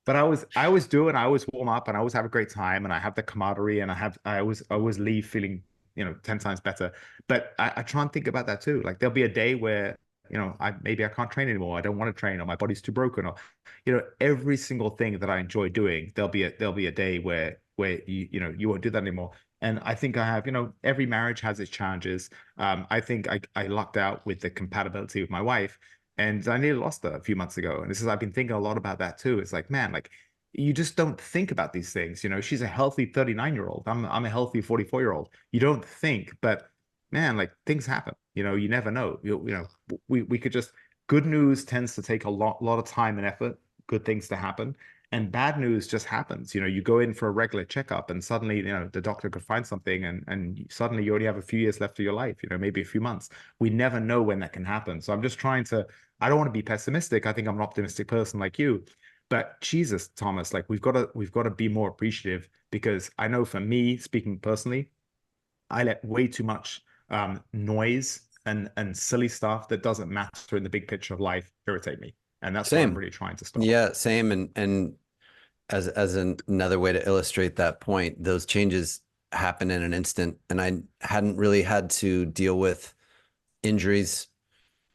But I always do it. I always warm up and I always have a great time and I have the camaraderie and I always leave feeling, 10 times better. But I try and think about that too. Like there'll be a day where, maybe I can't train anymore. I don't want to train or my body's too broken or, every single thing that I enjoy doing, there'll be a day where you won't do that anymore. And I think I have, every marriage has its challenges. I think I lucked out with the compatibility with my wife. And I nearly lost her a few months ago. And I've been thinking a lot about that too. It's like, man, like you just don't think about these things. She's a healthy 39-year-old. I'm a healthy 44-year-old. You don't think, but man, like things happen. You never know. We could just good news tends to take a lot of time and effort, good things to happen. And bad news just happens. You go in for a regular checkup and suddenly, the doctor could find something and suddenly you already have a few years left of your life, maybe a few months. We never know when that can happen. So I'm just trying to I don't want to be pessimistic. I think I'm an optimistic person like you. But Jesus, Thomas, like we've got to be more appreciative because I know for me, speaking personally, I let way too much noise and silly stuff that doesn't matter in the big picture of life irritate me. And that's what I'm Same. really trying to stop. Yeah, same. And another way to illustrate that point, those changes happen in an instant. And I hadn't really had to deal with injuries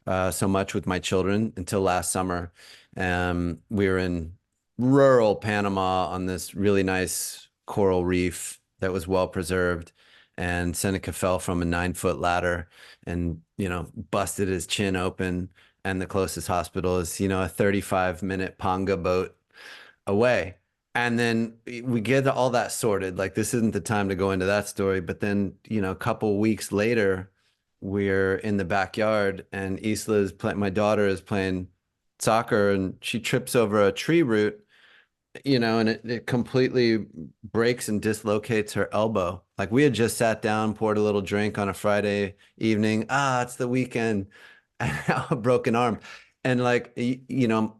so much with my children until last summer. We were in rural Panama on this really nice coral reef that was well preserved. And Seneca fell from a 9-foot ladder and, busted his chin open. And the closest hospital is, a 35-minute Ponga boat away. And then we get all that sorted. Like this isn't the time to go into that story. But then, a couple weeks later, we're in the backyard and my daughter is playing soccer and she trips over a tree root, and it completely breaks and dislocates her elbow. Like we had just sat down, poured a little drink on a Friday evening. It's the weekend. And now a broken arm. And like,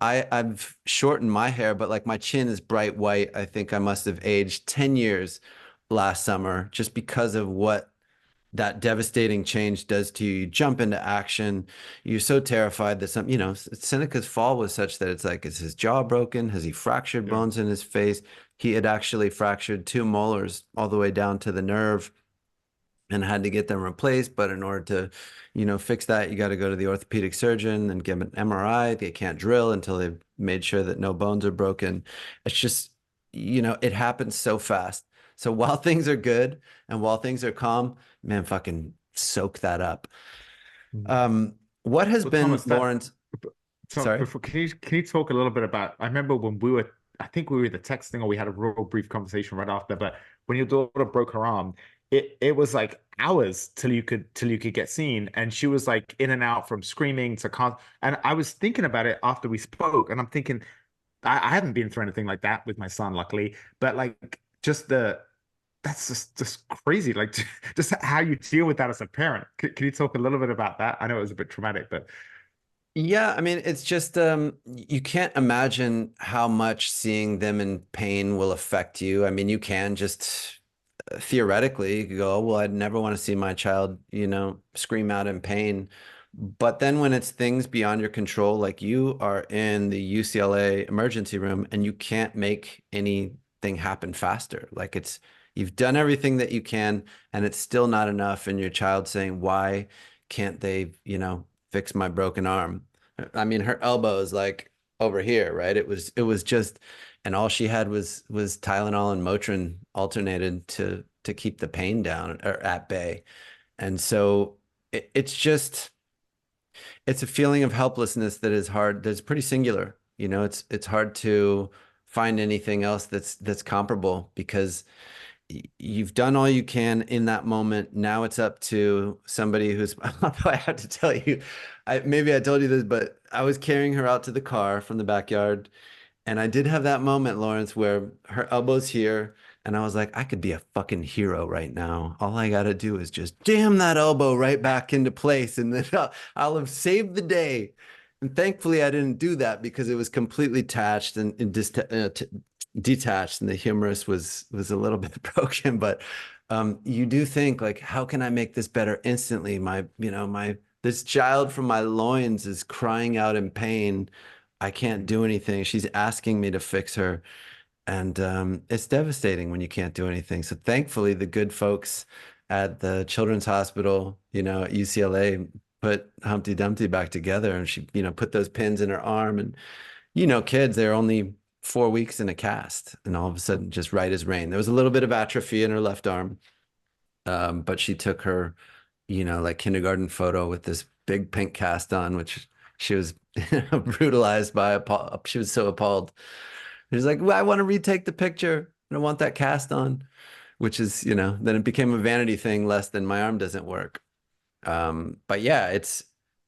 I've shortened my hair, but like my chin is bright white. I think I must have aged 10 years last summer just because of what that devastating change does to you. You jump into action. You're so terrified that Seneca's fall was such that it's like, is his jaw broken? Has he fractured Yeah. bones in his face? He had actually fractured 2 molars all the way down to the nerve and had to get them replaced. But in order to, fix that, you got to go to the orthopedic surgeon and give an MRI. They can't drill until they've made sure that no bones are broken. It's just, it happens so fast. So while things are good and while things are calm, man, fucking soak that up. Mm. What has Well, been Thomas, Lauren's, so sorry? before, can you talk a little bit about? I remember when we were, I think we were either texting or we had a real brief conversation right after. But when your daughter broke her arm, it was like hours till you could get seen, and she was like in and out from screaming to con. And I was thinking about it after we spoke, and I'm thinking I haven't been through anything like that with my son, luckily, but like just the that's just crazy. Like just how you deal with that as a parent. Can you talk a little bit about that? I know it was a bit traumatic, but Yeah, I mean, it's just you can't imagine how much seeing them in pain will affect you. I mean, you can just theoretically you could go, oh, well, I'd never want to see my child, scream out in pain. But then when it's things beyond your control, like you are in the UCLA emergency room and you can't make anything happen faster. Like you've done everything that you can and it's still not enough. And your child saying, why can't they, fix my broken arm? I mean, her elbow is like over here, right? It was just, and all she had was Tylenol and Motrin alternated to keep the pain down or at bay. And so it's a feeling of helplessness that is hard, that's pretty singular. It's hard to find anything else that's comparable because you've done all you can in that moment. Now it's up to somebody who's, I have to tell you, maybe I told you this, but I was carrying her out to the car from the backyard. And I did have that moment, Lawrence, where her elbow's here. And I was like, I could be a fucking hero right now. All I got to do is just jam that elbow right back into place. And then I'll have saved the day. And thankfully, I didn't do that because it was completely attached and detached, and the humerus was a little bit broken. But you do think like, how can I make this better instantly? This child from my loins is crying out in pain. I can't do anything. She's asking me to fix her. And it's devastating when you can't do anything. So thankfully, the good folks at the Children's Hospital, at UCLA, put Humpty Dumpty back together, and she, put those pins in her arm. And kids, they're only 4 weeks in a cast, and all of a sudden, just right as rain. There was a little bit of atrophy in her left arm, but she took her, like kindergarten photo with this big pink cast on, which she was brutalized by. She was so appalled. She's like, well, I want to retake the picture. I don't want that cast on, which is, then it became a vanity thing less than my arm doesn't work. But yeah,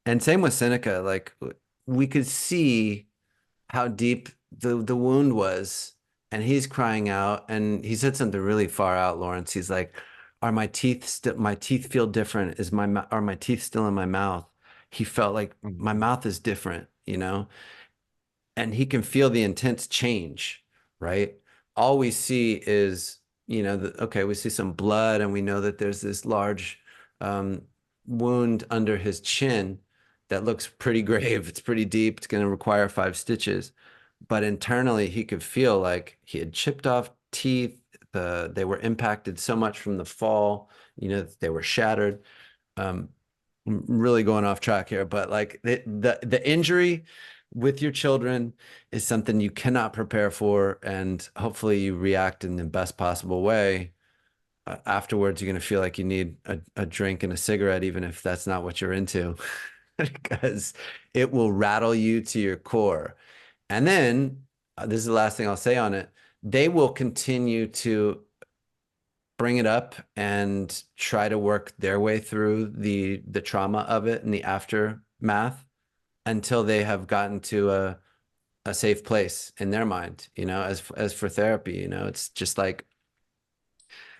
and same with Seneca. Like we could see how deep the wound was, and he's crying out, and he said something really far out, Lawrence. He's like, "Are my teeth still? My teeth feel different. Are my teeth still in my mouth?" He felt like my mm, mouth is different, and he can feel the intense change, right? All we see is, okay, we see some blood and we know that there's this large um, wound under his chin that looks pretty grave. It's pretty deep. It's going to require 5 stitches. But internally, he could feel like he had chipped off teeth. They were impacted so much from the fall, they were shattered. Um, I'm really going off track here, but like the injury with your children is something you cannot prepare for, and hopefully you react in the best possible way. Afterwards, you're going to feel like you need a drink and a cigarette, even if that's not what you're into, because it will rattle you to your core. And then, this is the last thing I'll say on it, they will continue to bring it up and try to work their way through the trauma of it and the aftermath until they have gotten to a safe place in their mind, as for therapy, it's just like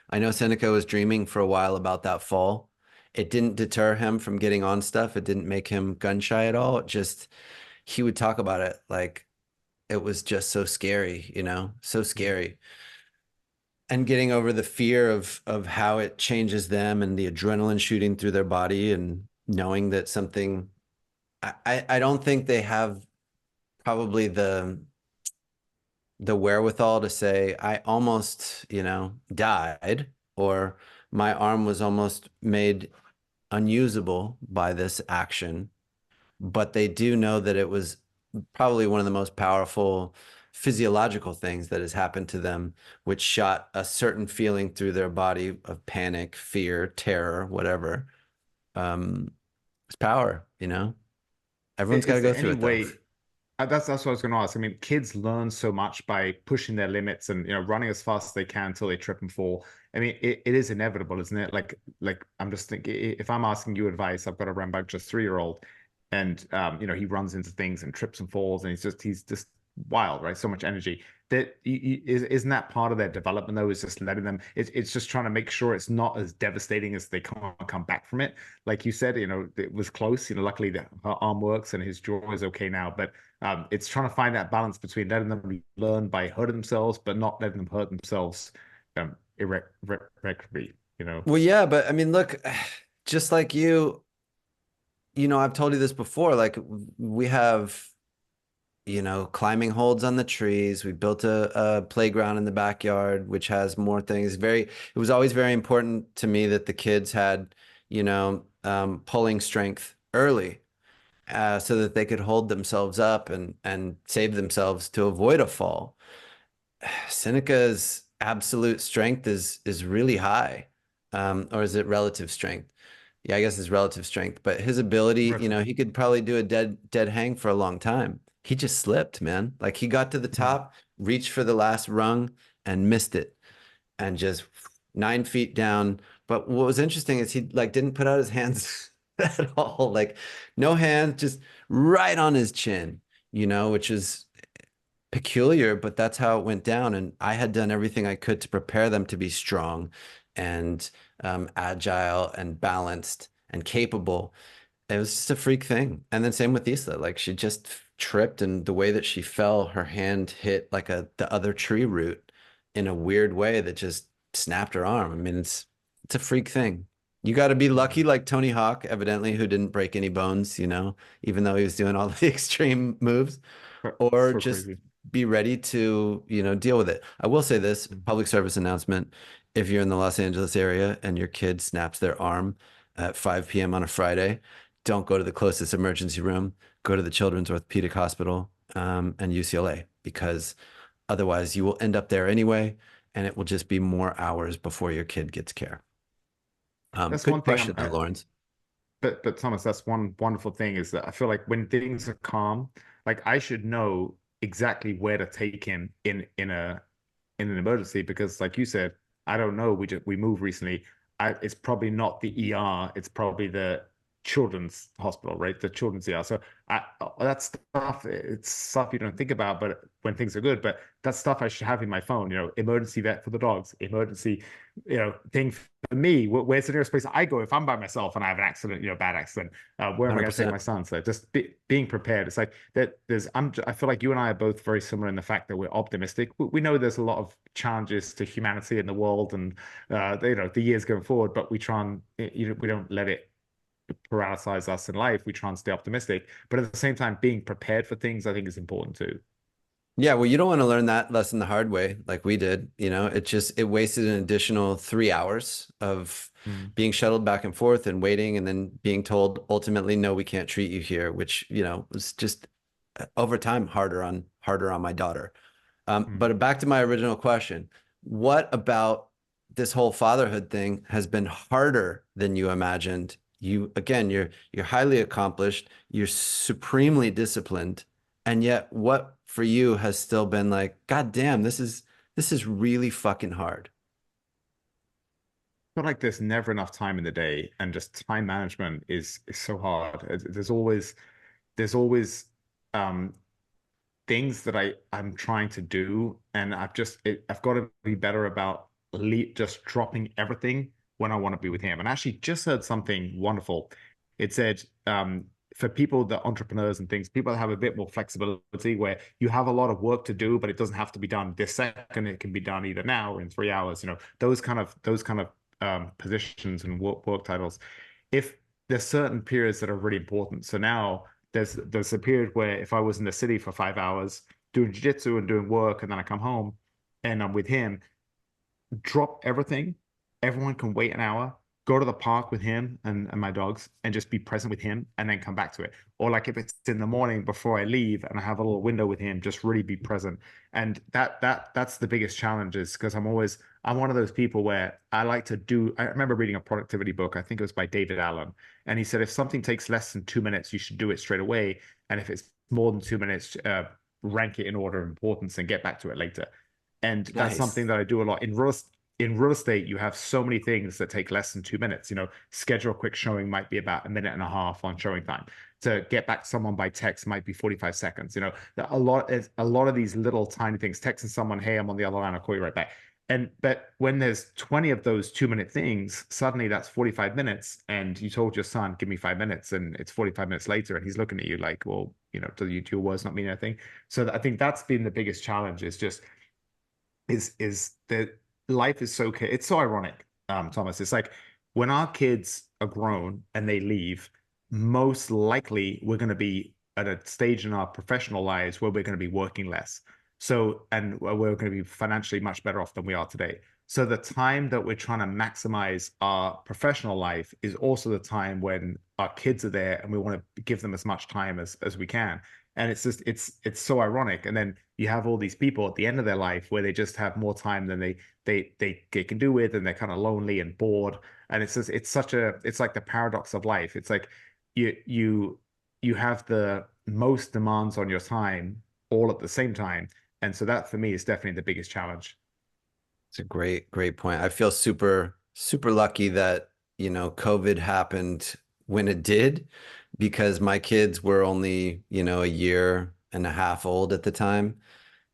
I know Seneca was dreaming for a while about that fall. It didn't deter him from getting on stuff. It didn't make him gun shy at all. It just he would talk about it like it was just so scary, so mm. scary. And getting over the fear of how it changes them and the adrenaline shooting through their body and knowing that something I don't think they have probably the wherewithal to say I almost, died, or my arm was almost made unusable by this action, but they do know that it was probably one of the most powerful physiological things that has happened to them, which shot a certain feeling through their body of panic, fear, terror, whatever. Um, it's power, you know? Everyone's got to Is go there through any it though. way? That's what I was going to ask. I mean, kids learn so much by pushing their limits and running as fast as they can until they trip and fall. I mean, it is inevitable, isn't it? Like I'm just thinking, if I'm asking you advice, I've got a rambunctious 3-year-old, and he runs into things and trips and falls, and he's just wild, right? So much energy. Isn't that part of their development though? Is just letting them. It's just trying to make sure it's not as devastating as they can't come back from it. Like you said, it was close. Luckily her arm works and his jaw is okay now, but it's trying to find that balance between letting them learn by hurting themselves, but not letting them hurt themselves irreparably, Well, yeah, but I mean, look, just like I've told you this before, like we have, climbing holds on the trees. We built a playground in the backyard, which has more things. It was always very important to me that the kids had, pulling strength early, so that they could hold themselves up and save themselves to avoid a fall. Seneca's absolute strength is really high. Or is it relative strength? Yeah, I guess it's relative strength, but his ability, he could probably do a dead hang for a long time. He just slipped, man. Like he got to the top, reached for the last rung and missed it and just 9 feet down. But what was interesting is he like didn't put out his hands at all. Like no hands, just right on his chin, which is peculiar, but that's how it went down. And I had done everything I could to prepare them to be strong and agile and balanced and capable. It was just a freak thing. And then same with Isla, like she just tripped, and the way that she fell, her hand hit like the other tree root in a weird way that just snapped her arm. I mean, it's a freak thing. You got to be lucky, like Tony Hawk, evidently, who didn't break any bones, even though he was doing all the extreme moves, or So just crazy. be ready to, deal with it. I will say this public service announcement. If you're in the Los Angeles area and your kid snaps their arm at 5 p.m. on a Friday, don't go to the closest emergency room. Go to the Children's Orthopedic Hospital, and UCLA, because otherwise you will end up there anyway, and it will just be more hours before your kid gets care. That's Good one thing question, though, Lawrence. but Thomas, that's one wonderful thing is that I feel like when things are calm, like I should know exactly where to take him in an emergency because, like you said, I don't know. We moved recently. It's probably not the ER. It's probably the children's hospital, right? The children's ER. So that stuff, it's stuff you don't think about, but when things are good, but that's stuff I should have in my phone. Emergency vet for the dogs, emergency, thing for me. Where's the nearest place I go if I'm by myself and I have an accident, bad accident? Where am I going to take 100%. my son? So just being prepared. It's like that. I feel like you and I are both very similar in the fact that we're optimistic. We know there's a lot of challenges to humanity in the world and the years going forward, but we try and we don't let it paralyze us in life. We try and stay optimistic, but at the same time, being prepared for things I think is important too. Yeah, well, you don't want to learn that lesson the hard way like we did. It wasted an additional 3 hours of Mm, being shuttled back and forth and waiting and then being told ultimately, no, we can't treat you here, which, was just over time harder on my daughter. mm. But back to my original question, what about this whole fatherhood thing has been harder than you imagined? You're highly accomplished, you're supremely disciplined, and yet what for you has still been like, God damn, this is really fucking hard. Feel like there's never enough time in the day, and just time management is so hard. There's always um things that I'm trying to do, and I've got to be better about just dropping everything when I want to be with him. And I actually just heard something wonderful. It said for people that entrepreneurs and things, people that have a bit more flexibility where you have a lot of work to do, but it doesn't have to be done this second. It can be done either now or in 3 hours. Those kind of positions and work titles. If there's certain periods that are really important. So now there's a period where if I was in the city for 5 hours doing jiu-jitsu and doing work, and then I come home and I'm with him, drop everything. Everyone can wait an hour. go to the park with him and my dogs and just be present with him and then come back to it. Or like if it's in the morning before I leave and I have a little window with him, just really be present. And that's the biggest challenge is because I'm one of those people where I like to do. I remember reading a productivity book, I think it was by David Allen, and he said if something takes less than 2 minutes, you should do it straight away. And if it's more than 2 minutes, rank it in order of importance and get back to it later. And that's something Nice. that I do a lot in real estate. You have so many things that take less than 2 minutes. Schedule a quick showing might be about a minute and a half on showing time. To get back to someone by text might be 45 seconds. A lot of these little tiny things, texting someone, hey, I'm on the other line, I'll call you right back. But when there's 20 of those 2 minute things, suddenly that's 45 minutes. And you told your son, give me 5 minutes, and it's 45 minutes later, and he's looking at you like, well, do your words not mean anything? So I think that's been the biggest challenge is just is that life is so it's so ironic, Thomas. It's like when our kids are grown and they leave, most likely we're going to be at a stage in our professional lives where we're going to be working less. So, and we're going to be financially much better off than we are today. So the time that we're trying to maximize our professional life is also the time when our kids are there and we want to give them as much time as we can. And it's just it's so ironic. And then you have all these people at the end of their life where they just have more time than they can do with, and they're kind of lonely and bored. And it's just it's like the paradox of life. It's like you have the most demands on your time all at the same time. And so that for me is definitely the biggest challenge. It's a great point. I feel super lucky that, COVID happened when it did because my kids were only, a year and a half old at the time.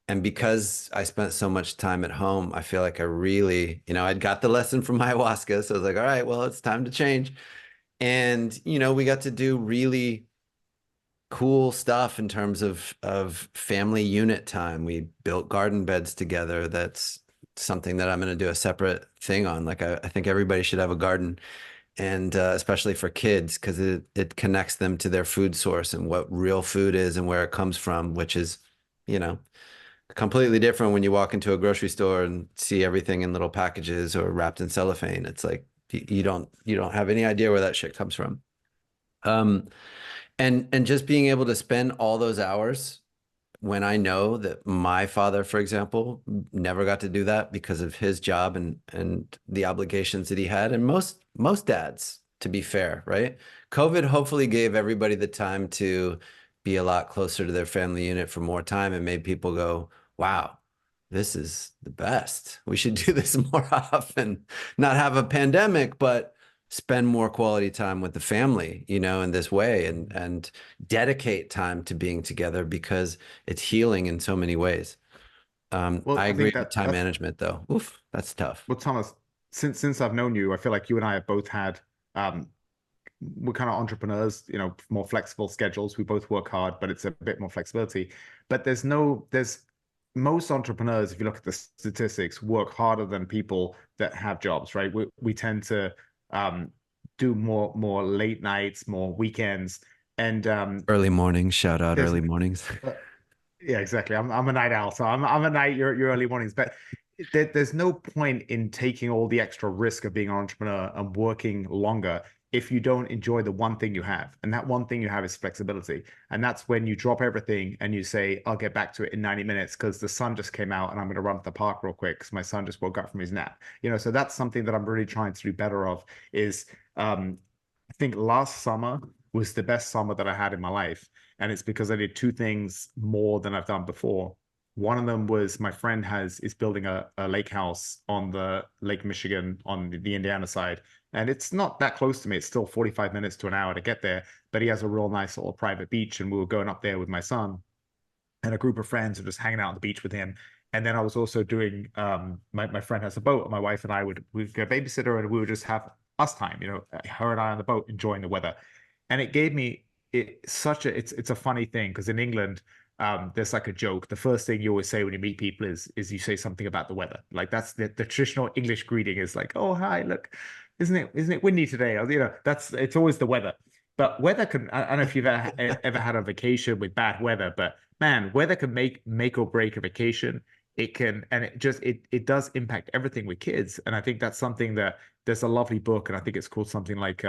And because I spent so much time at home, I feel like I really, I'd got the lesson from ayahuasca. So I was like, all right, well, it's time to change. And, we got to do really cool stuff in terms of family unit time. We built garden beds together. That's something that I'm going to do a separate thing on. Like I think everybody should have a garden, and especially for kids, because it connects them to their food source and what real food is and where it comes from, which is, you know, completely different when you walk into a grocery store and see everything in little packages or wrapped in cellophane. It's like you don't have any idea where that shit comes from. Um, and just being able to spend all those hours when I know that my father, for example, never got to do that because of his job and the obligations that he had, and most dads, to be fair, right? COVID hopefully gave everybody the time to be a lot closer to their family unit for more time and made people go, wow, this is the best. We should do this more often. Not have a pandemic, but spend more quality time with the family, in this way, and dedicate time to being together because it's healing in so many ways. Well, I I agree think with that time that's management though. Oof, that's tough. well, Thomas, since I've known you, I feel like you and I have both had we're kind of entrepreneurs, more flexible schedules. We both work hard, but it's a bit more flexibility. But there's most entrepreneurs, if you look at the statistics, work harder than people that have jobs, right? We tend to um, do more late nights, more weekends, and Early mornings, shout out there's early mornings. uh, yeah, exactly. I'm a night owl, so I'm a night. You're early mornings, but there's no point in taking all the extra risk of being an entrepreneur and working longer if you don't enjoy the one thing you have. And that one thing you have is flexibility. And that's when you drop everything and you say, I'll get back to it in 90 minutes because the sun just came out and I'm going to run to the park real quick because my son just woke up from his nap. So that's something that I'm really trying to do better of is I think last summer was the best summer that I had in my life. And it's because I did two things more than I've done before. One of them was my friend is building a lake house on the Lake Michigan on the Indiana side. And it's not that close to me. It's still 45 minutes to an hour to get there. But he has a real nice little private beach. And we were going up there with my son and a group of friends and just hanging out on the beach with him. And then I was also doing my friend has a boat, and my wife and I we'd get a babysitter and we would just have us time, her and I on the boat enjoying the weather. And it gave me it's a funny thing because in England there's like a joke. The first thing you always say when you meet people is you say something about the weather. Like that's the traditional English greeting is like, oh hi, look, isn't it windy today? Or, that's it's always the weather. But weather can I don't know if you've ever had a vacation with bad weather, but man, weather can make or break a vacation it can, and it does impact everything with kids. And I think that's something that there's a lovely book, and I think it's called something like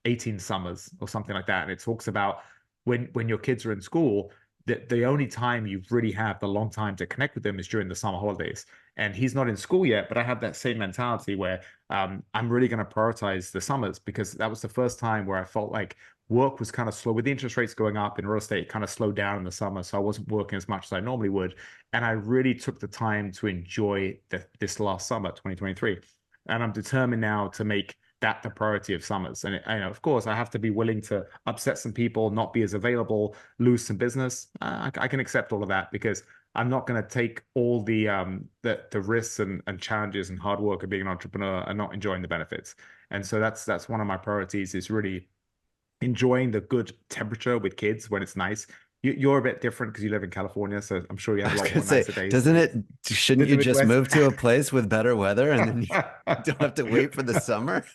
18 Summers or something like that. And it talks about when your kids are in school, the only time you really have the long time to connect with them is during the summer holidays. And he's not in school yet, but I have that same mentality where I'm really going to prioritize the summers because that was the first time where I felt like work was kind of slow with the interest rates going up in real estate, it kind of slowed down in the summer. So I wasn't working as much as I normally would. And I really took the time to enjoy this last summer, 2023. And I'm determined now to make that the priority of summers. And of course, I have to be willing to upset some people, not be as available, lose some business. I can accept all of that because I'm not going to take all the risks and challenges and hard work of being an entrepreneur and not enjoying the benefits. And so that's one of my priorities is really enjoying the good temperature with kids when it's nice. You're a bit different because you live in California, so I'm sure you I have a was lot gonna more say, nicer days. doesn't it, shouldn't In the you just Midwest. move to a place with better weather and then you don't have to wait for the summer?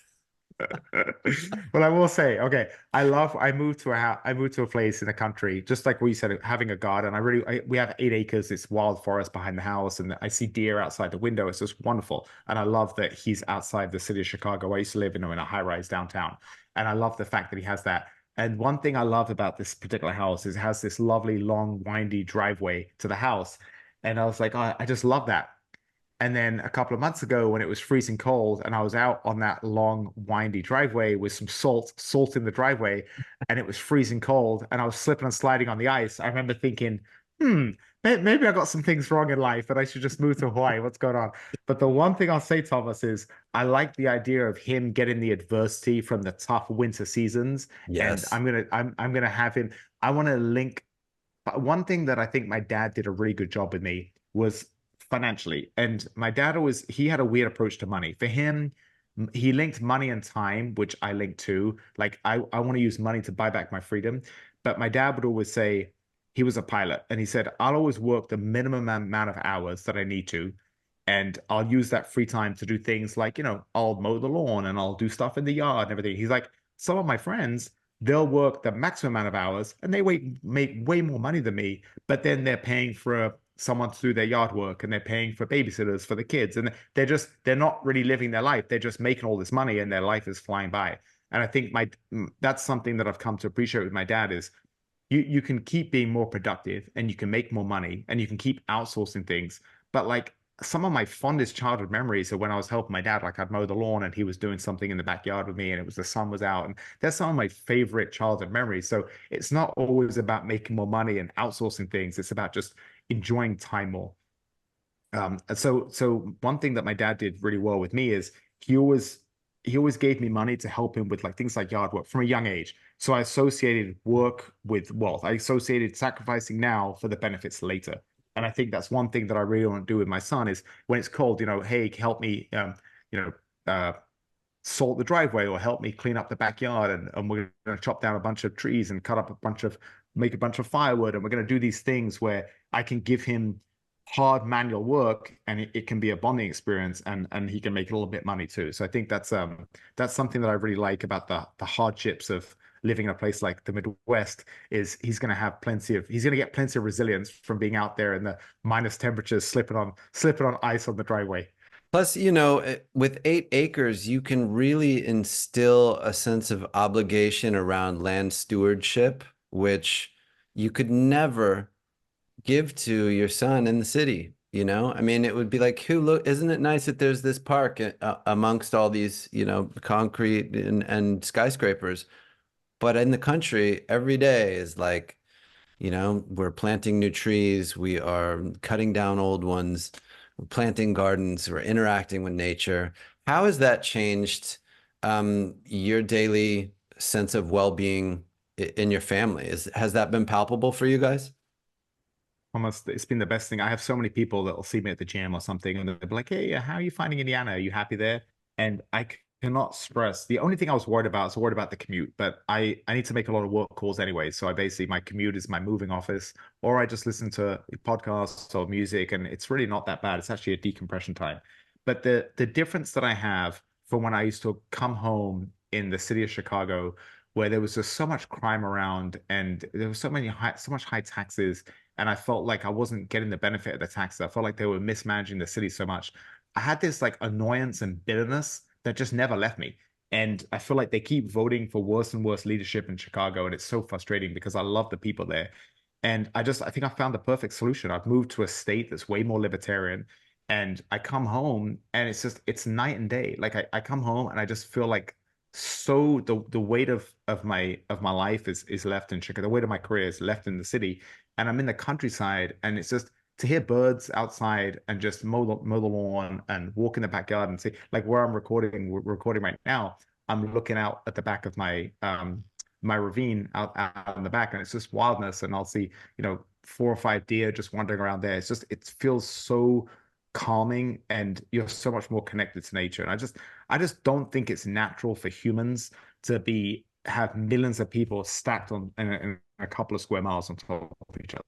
Well, I will say, okay, I moved to I moved to a place in the country, just like what you said, having a garden. We have 8 acres. It's wild forest behind the house, and I see deer outside the window. It's just wonderful. And I love that he's outside the city of Chicago. I used to live in a high rise downtown. And I love the fact that he has that. And one thing I love about this particular house is it has this lovely, long, windy driveway to the house. And I was like, oh, I just love that. And then a couple of months ago, when it was freezing cold, and I was out on that long, windy driveway with some salt in the driveway, and it was freezing cold, and I was slipping and sliding on the ice. I remember thinking, hmm, maybe I got some things wrong in life, and I should just move to Hawaii. What's going on? But the one thing I'll say, Thomas, is I like the idea of him getting the adversity from the tough winter seasons, and Yes. I'm gonna have him. I want to link but one thing that I think my dad did a really good job with me was financially. And my dad always, he had a weird approach to money. For him, he linked money and time, which I link to. Like, I want to use money to buy back my freedom. But my dad would always say, he was a pilot. And he said, I'll always work the minimum amount of hours that I need to. And I'll use that free time to do things like, I'll mow the lawn and I'll do stuff in the yard and everything. He's like, some of my friends, they'll work the maximum amount of hours and make way more money than me, but then they're paying for someone to do their yard work and they're paying for babysitters for the kids. And they're not really living their life. They're just making all this money and their life is flying by. And I think that's something that I've come to appreciate with my dad is you can keep being more productive and you can make more money and you can keep outsourcing things. But like some of my fondest childhood memories are when I was helping my dad, like I'd mow the lawn and he was doing something in the backyard with me and it was the sun was out. And that's some of my favorite childhood memories. So it's not always about making more money and outsourcing things. It's about just enjoying time more. So one thing that my dad did really well with me is he always he always gave me money to help him with like things like yard work from a young age. So I associated work with wealth. I associated sacrificing now for the benefits later. And I think that's one thing that I really want to do with my son is when it's cold, hey, help me, you know, uh, salt the driveway or help me clean up the backyard. And we're going to chop down a bunch of trees and make a bunch of firewood. And we're going to do these things where I can give him hard manual work and it can be a bonding experience and he can make a little bit money too. So I think that's something that I really like about the hardships of living in a place like the Midwest is he's going to get plenty of resilience from being out there in the minus temperatures, slipping on ice on the driveway. Plus, with 8 acres, you can really instill a sense of obligation around land stewardship, which you could never give to your son in the city, you know? I mean, it would be like, isn't it nice that there's this park amongst all these, concrete and skyscrapers? But in the country, every day is like, we're planting new trees, we are cutting down old ones, we're planting gardens, we're interacting with nature. How has that changed your daily sense of well-being in your family? Has that been palpable for you guys? Almost, it's been the best thing. I have so many people that will see me at the gym or something, and they'll be like, "Hey, how are you finding Indiana? Are you happy there?" And I cannot stress. The only thing I was worried about the commute, but I need to make a lot of work calls anyway. So I basically my commute is my moving office, or I just listen to podcasts or music, and it's really not that bad. It's actually a decompression time. But the difference that I have from when I used to come home in the city of Chicago, where there was just so much crime around, and there was so much high taxes and I felt like I wasn't getting the benefit of the taxes. I felt like they were mismanaging the city so much. I had this like annoyance and bitterness that just never left me. And I feel like they keep voting for worse and worse leadership in Chicago, and it's so frustrating because I love the people there. And I think I found the perfect solution. I've moved to a state that's way more libertarian, and I come home and it's night and day. Like I come home and I just feel like so the weight of my life is left in Chicago. The weight of my career is left in the city, and I'm in the countryside, and it's just to hear birds outside and just mow the lawn and walk in the backyard and see like where I'm recording right now. I'm looking out at the back of my ravine out in the back, and it's just wildness. And I'll see, 4 or 5 deer just wandering around there. It feels so calming, and you're so much more connected to nature. And I just don't think it's natural for humans to be have millions of people stacked in a couple of square miles on top of each other.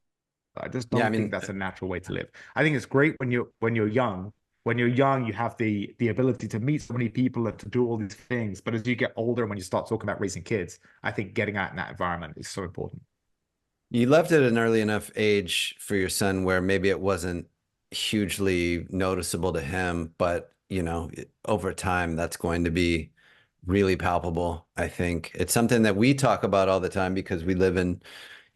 I just Yeah, I don't think mean, that's a natural way to live. I think it's great when you're young. When you're young, you have the ability to meet so many people and to do all these things. But as you get older, and when you start talking about raising kids, I think getting out in that environment is so important. you left at an early enough age for your son where maybe it wasn't hugely noticeable to him, but over time that's going to be really palpable, I think. It's something that we talk about all the time because we live in,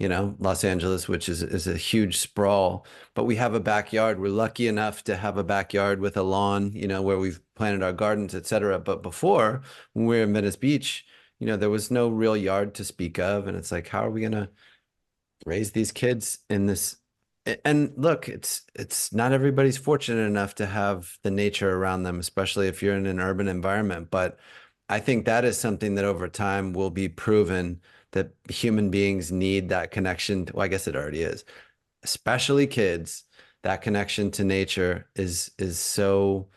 Los Angeles, which is a huge sprawl, but we have a backyard. We're lucky enough to have a backyard with a lawn, where we've planted our gardens, etc. But before, when we were in Venice Beach, there was no real yard to speak of, and it's like, how are we gonna raise these kids in this? And look, it's not everybody's fortunate enough to have the nature around them, especially if you're in an urban environment. But I think that is something that over time will be proven that human beings need that connection. Well, I guess it already is, especially kids. That connection to nature is so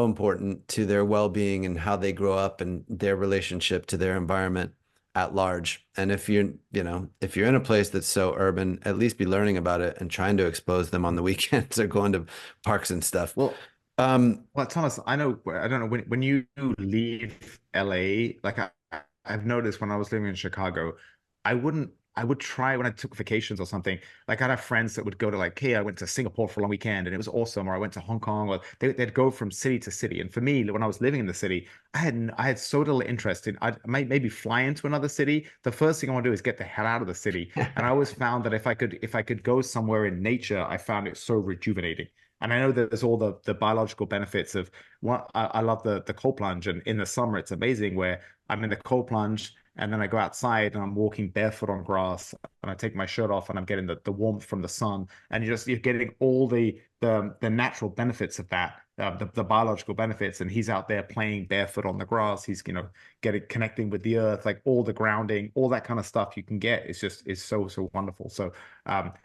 important to their well-being and how they grow up and their relationship to their environment at large. And if you're in a place that's so urban, at least be learning about it and trying to expose them on the weekends or going to parks and stuff. Well, Um, Well, Thomas, I don't know when you leave LA, like I've noticed when I was living in Chicago, I would try when I took vacations or something. Like I'd have friends that would go to like, hey, I went to Singapore for a long weekend and it was awesome, or I went to Hong Kong, or they'd go from city to city. And for me, when I was living in the city, I had so little interest in I might maybe fly into another city. The first thing I want to do is get the hell out of the city. And I always found that if I could go somewhere in nature, I found it so rejuvenating. And I know that there's all the biological benefits of what I love the cold plunge. And in the summer, it's amazing where I'm in the cold plunge and then I go outside and I'm walking barefoot on grass and I take my shirt off and I'm getting the warmth from the sun. And you're getting all the natural benefits of that, the biological benefits. And he's out there playing barefoot on the grass. He's, getting connecting with the earth, like all the grounding, all that kind of stuff you can get. Is so wonderful. So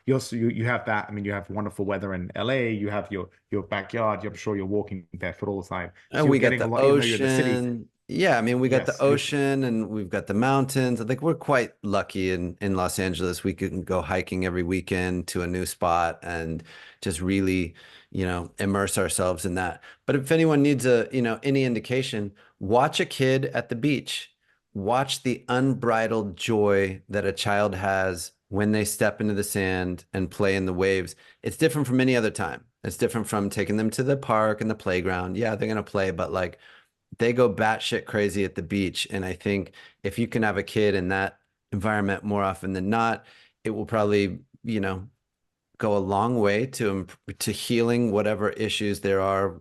you have that. I mean, you have wonderful weather in LA. You have your backyard. I'm sure you're walking barefoot all the time. and So you're we got getting a the lot, even though you're in the city. ocean. Yeah, I mean, we got the Yes, you're ocean and we've got the mountains. I think we're quite lucky in Los Angeles. We can go hiking every weekend to a new spot and just really, immerse ourselves in that. But if anyone needs any indication, watch a kid at the beach. Watch the unbridled joy that a child has when they step into the sand and play in the waves. It's different from any other time. It's different from taking them to the park and the playground. Yeah, they're gonna play, but like they go batshit crazy at the beach. And I think if you can have a kid in that environment more often than not, it will probably, go a long way to healing whatever issues there are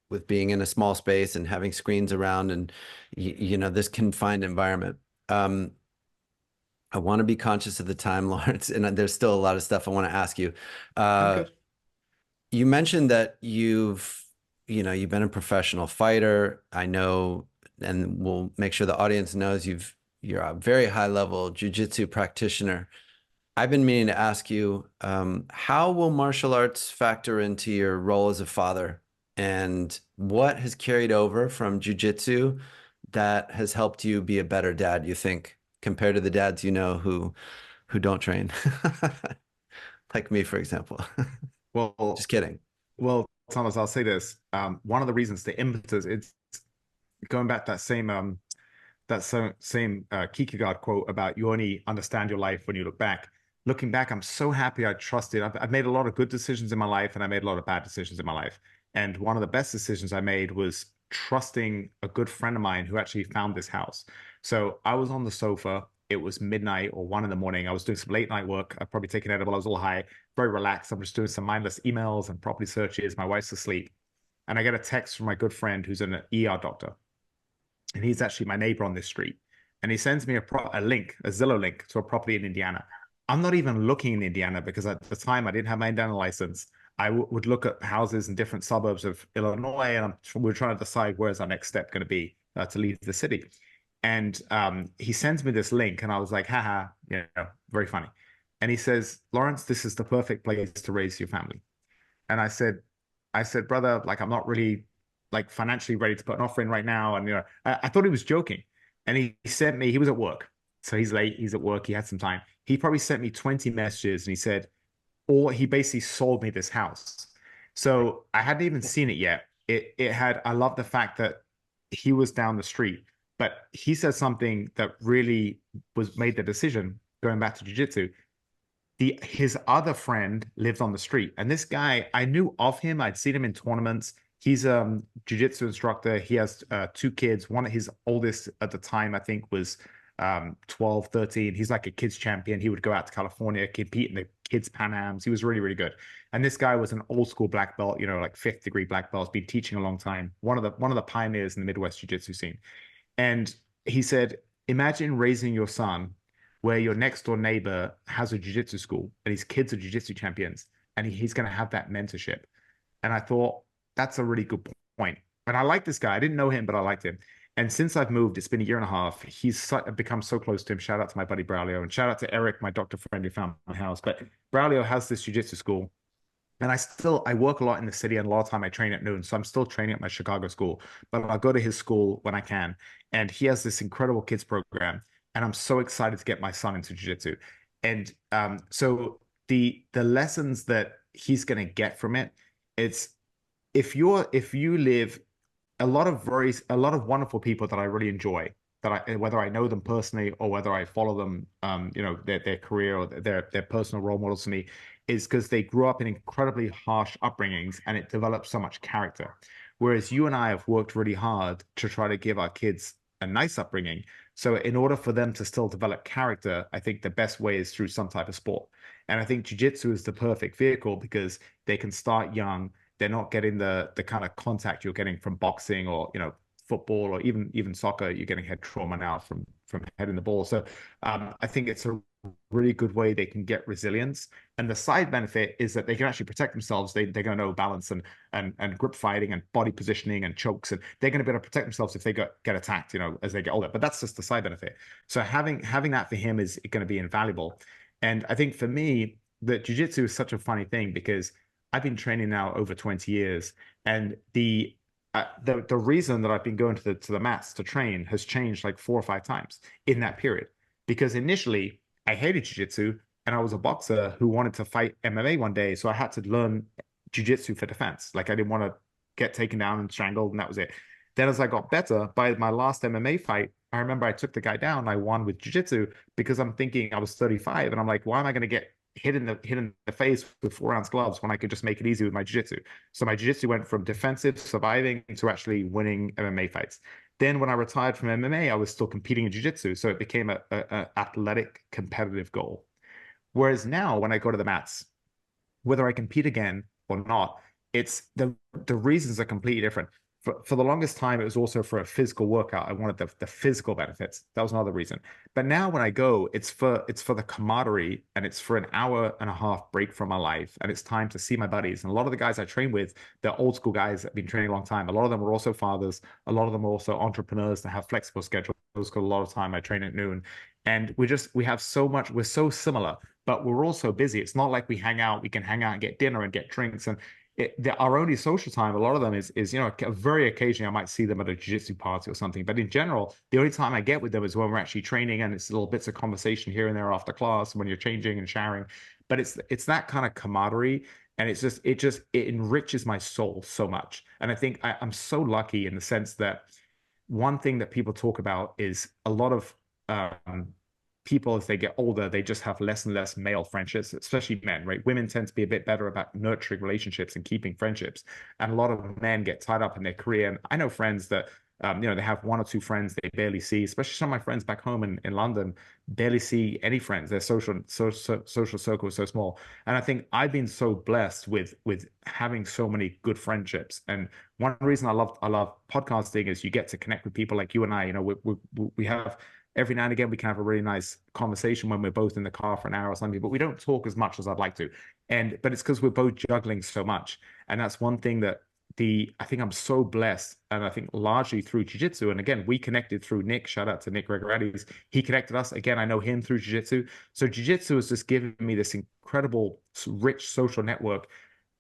with being in a small space and having screens around and this confined environment. Um, I want to be conscious of the time, Lawrence, and there's still a lot of stuff I want to ask you. I'm Uh, good. you mentioned that you've been a professional fighter. I know, and we'll make sure the audience knows you're a very high level jiu-jitsu practitioner. I've been meaning to ask you, how will martial arts factor into your role as a father? And what has carried over from jiu-jitsu that has helped you be a better dad, you think, compared to the dads who don't train? Like me, for example. Just Well, kidding. well, Thomas, I'll say this. One of the reasons the impetus, it's going back that same Kierkegaard quote about you only understand your life when you look back. looking back, I'm so happy I trusted. I've made a lot of good decisions in my life and I made a lot of bad decisions in my life. And one of the best decisions I made was trusting a good friend of mine who actually found this house. So I was on the sofa. It was midnight or 1 in the morning. I was doing some late night work. I'd probably taken edible. I was all high, very relaxed. I'm just doing some mindless emails and property searches. My wife's asleep. And I get a text from my good friend who's an ER doctor. And he's actually my neighbor on this street. And he sends me a link, a Zillow link to a property in Indiana. I'm not even looking in Indiana because at the time I didn't have my Indiana license. I would look at houses in different suburbs of Illinois, and we're trying to decide where's our next step going to be to leave the city. And he sends me this link, and I was like, haha, very funny. And he says, Lawrence, this is the perfect place to raise your family. And I said, brother, like I'm not really like financially ready to put an offer in right now. And I thought he was joking. And he sent me, he was at work. So he's late, he's at work, he had some time. He probably sent me 20 messages and he said, or he basically sold me this house. So I hadn't even seen it yet. I love the fact that he was down the street, but he said something that really was made the decision going back to jujitsu. His other friend lived on the street, and this guy, I knew of him. I'd seen him in tournaments. He's a jiu-jitsu instructor. He has two kids. One of his oldest at the time, I think, was 12, 13. He's like a kids champion. He would go out to California, compete in the kids Pan Ams. He was really, really good. And this guy was an old school black belt, like fifth degree black belt. He's been teaching a long time. One of the pioneers in the Midwest jiu-jitsu scene. And he said, imagine raising your son where your next door neighbor has a jiu-jitsu school and his kids are jiu-jitsu champions and he's going to have that mentorship. And I thought that's a really good point. And I like this guy. I didn't know him, but I liked him. And since I've moved, it's been a year and a half. I've become so close to him. Shout out to my buddy Braulio and shout out to Eric, my doctor friend who found my house. But Braulio has this jiu-jitsu school. And I work a lot in the city and a lot of time I train at noon. So I'm still training at my Chicago school, but I'll go to his school when I can. And he has this incredible kids program. And I'm so excited to get my son into jiu-jitsu. And so the lessons that he's going to get from it, it's if you live a lot of wonderful people that I really enjoy, that whether I know them personally or whether I follow them, their career or their personal role models to me, is because they grew up in incredibly harsh upbringings and it develops so much character. Whereas you and I have worked really hard to try to give our kids a nice upbringing. So in order for them to still develop character, I think the best way is through some type of sport. And I think jiu-jitsu is the perfect vehicle because they can start young. They're not getting the kind of contact you're getting from boxing or football or even soccer. You're getting head trauma now from heading the ball. So I think it's a really good way they can get resilience. And the side benefit is that they can actually protect themselves. They're going to know balance and grip fighting and body positioning and chokes, and they're going to be able to protect themselves if they get attacked, as they get older. But that's just the side benefit. So having that for him is going to be invaluable. And I think for me, the jiu-jitsu is such a funny thing because I've been training now over 20 years, and the reason that I've been going to the mats to train has changed like 4 or 5 times in that period. Because initially I hated jiu-jitsu and I was a boxer who wanted to fight MMA one day, so I had to learn jiu-jitsu for defense. Like I didn't want to get taken down and strangled, and that was it. Then as I got better, by my last MMA fight, I remember I took the guy down. I won with jiu-jitsu because I'm thinking I was 35, and I'm like, why am I going to get hit in the face with 4 ounce gloves when I could just make it easy with my jiu-jitsu? So my jiu-jitsu went from defensive, surviving to actually winning MMA fights. Then when I retired from MMA, I was still competing in jiu-jitsu. So it became a athletic competitive goal. Whereas now when I go to the mats, whether I compete again or not, it's the reasons are completely different. For the longest time, it was also for a physical workout. I wanted the physical benefits. That was another reason. But now when I go, it's for the camaraderie and it's for an hour and a half break from my life. And it's time to see my buddies. And a lot of the guys I train with, they're old school guys that have been training a long time. A lot of them are also fathers. A lot of them are also entrepreneurs that have flexible schedules. Because a lot of time I train at noon. And we have so much, we're so similar, but we're also busy. It's not like we can hang out and get dinner and get drinks. And our only social time, a lot of them is very occasionally I might see them at a jiu-jitsu party or something. But in general, the only time I get with them is when we're actually training, and it's little bits of conversation here and there after class when you're changing and showering. But it's that kind of camaraderie, and it enriches my soul so much. And I think I'm so lucky in the sense that one thing that people talk about is a lot of people as they get older, they just have less and less male friendships, especially men, right? Women tend to be a bit better about nurturing relationships and keeping friendships. And a lot of men get tied up in their career. And I know friends that, they have one or two friends they barely see, especially some of my friends back home in London, barely see any friends. Their social circle is so small. And I think I've been so blessed with having so many good friendships. And one reason I love podcasting is you get to connect with people like you and I. We have every now and again we can have a really nice conversation when we're both in the car for an hour or something, but we don't talk as much as I'd like to. But it's because we're both juggling so much. And that's one thing that the I think I'm so blessed, and I think largely through jiu-jitsu. And again, we connected through Nick. Shout out to Nick Gregoriades. He connected us. Again, I know him through jiu-jitsu. So jiu-jitsu has just given me this incredible, rich social network,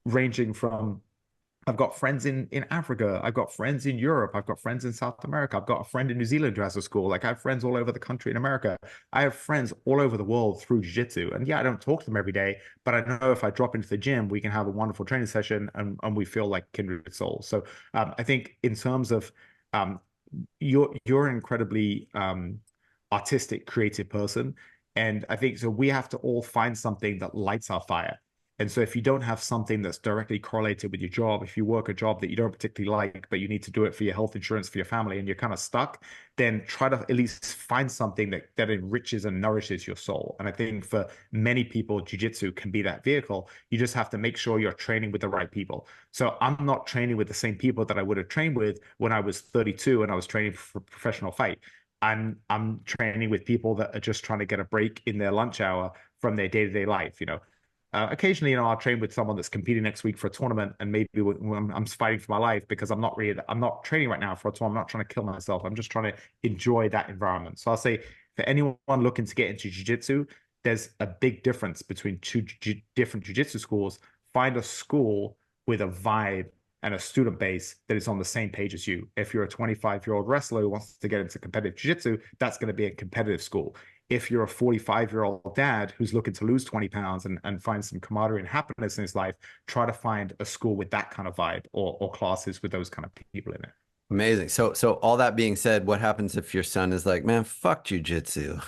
ranging from I've got friends in Africa. I've got friends in Europe. I've got friends in South America. I've got a friend in New Zealand who has a school. Like I have friends all over the country in America. I have friends all over the world through jiu-jitsu. And yeah, I don't talk to them every day, but I know if I drop into the gym, we can have a wonderful training session and we feel like kindred souls. So I think in terms of um, you're an incredibly artistic, creative person. And I think so we have to all find something that lights our fire. And so if you don't have something that's directly correlated with your job, if you work a job that you don't particularly like, but you need to do it for your health insurance for your family and you're kind of stuck, then try to at least find something that enriches and nourishes your soul. And I think for many people, jiu-jitsu can be that vehicle. You just have to make sure you're training with the right people. So I'm not training with the same people that I would have trained with when I was 32 and I was training for professional fight. I'm training with people that are just trying to get a break in their lunch hour from their day-to-day life. Occasionally, I'll train with someone that's competing next week for a tournament, and maybe when I'm fighting for my life because I'm not training right now for a tournament. I'm not trying to kill myself. I'm just trying to enjoy that environment. So I'll say for anyone looking to get into jiu-jitsu, there's a big difference between two different jiu-jitsu schools. Find a school with a vibe and a student base that is on the same page as you. If you're a 25-year-old wrestler who wants to get into competitive jiu-jitsu, that's going to be a competitive school. If you're a 45-year-old dad who's looking to lose 20 pounds and find some camaraderie and happiness in his life, try to find a school with that kind of vibe or classes with those kind of people in it. Amazing. So all that being said, what happens if your son is like, man, fuck jujitsu?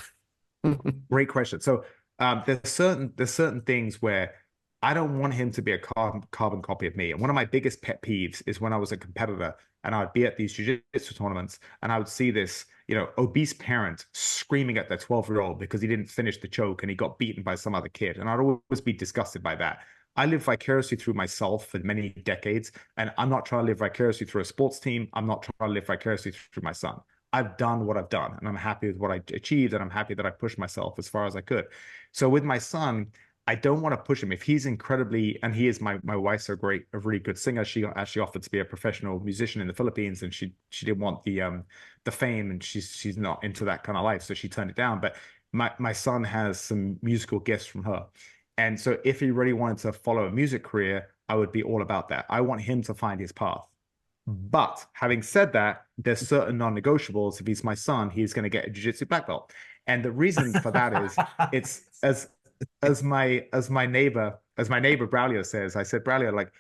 Great question. So there's certain things where I don't want him to be a carbon copy of me. And one of my biggest pet peeves is when I was a competitor and I'd be at these jiu-jitsu tournaments and I would see this, obese parent screaming at their 12-year-old because he didn't finish the choke and he got beaten by some other kid. And I'd always be disgusted by that. I live vicariously through myself for many decades, and I'm not trying to live vicariously through a sports team. I'm not trying to live vicariously through my son. I've done what I've done, and I'm happy with what I achieved, and I'm happy that I pushed myself as far as I could. So with my son, I don't want to push him. If he's incredibly, and he is my wife's a really good singer. She actually offered to be a professional musician in the Philippines, and she didn't want the fame, and she's not into that kind of life, so she turned it down. But my son has some musical gifts from her, and so if he really wanted to follow a music career, I would be all about that. I want him to find his path. But having said that, there's certain non-negotiables. If he's my son, he's going to get a jiu-jitsu black belt. And the reason for that is it's as my neighbor Braulio says, I said, Braulio, like,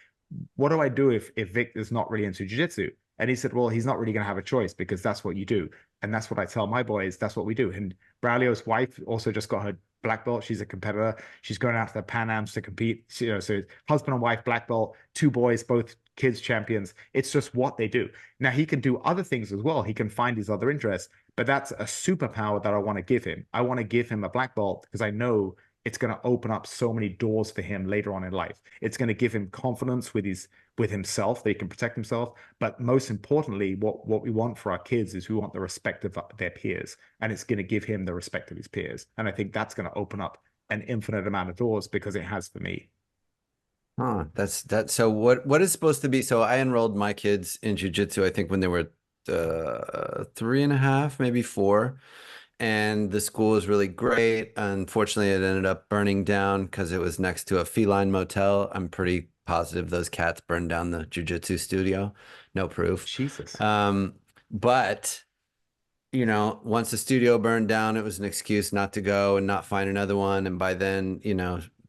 what do I do if Vic is not really into jiu-jitsu? And he said, well, he's not really going to have a choice because that's what you do. And that's what I tell my boys, that's what we do. And Braulio's wife also just got her black belt. She's a competitor. She's going out to the Pan Ams to compete. So husband and wife black belt, two boys, both kids champions. It's just what they do. Now he can do other things as well. He can find his other interests, but that's a superpower that I want to give him. I want to give him a black belt because I know it's going to open up so many doors for him later on in life. It's going to give him confidence with himself that he can protect himself. But most importantly, what we want for our kids is we want the respect of their peers, and it's going to give him the respect of his peers. And I think that's going to open up an infinite amount of doors because it has for me. Huh, that's that. So what is supposed to be? So I enrolled my kids in jujitsu, I think when they were 3.5, maybe 4. And the school is really great. Unfortunately, it ended up burning down because it was next to a feline motel. I'm pretty positive those cats burned down the jujitsu studio. No proof. Jesus. Um, but once the studio burned down, it was an excuse not to go and not find another one. And by then,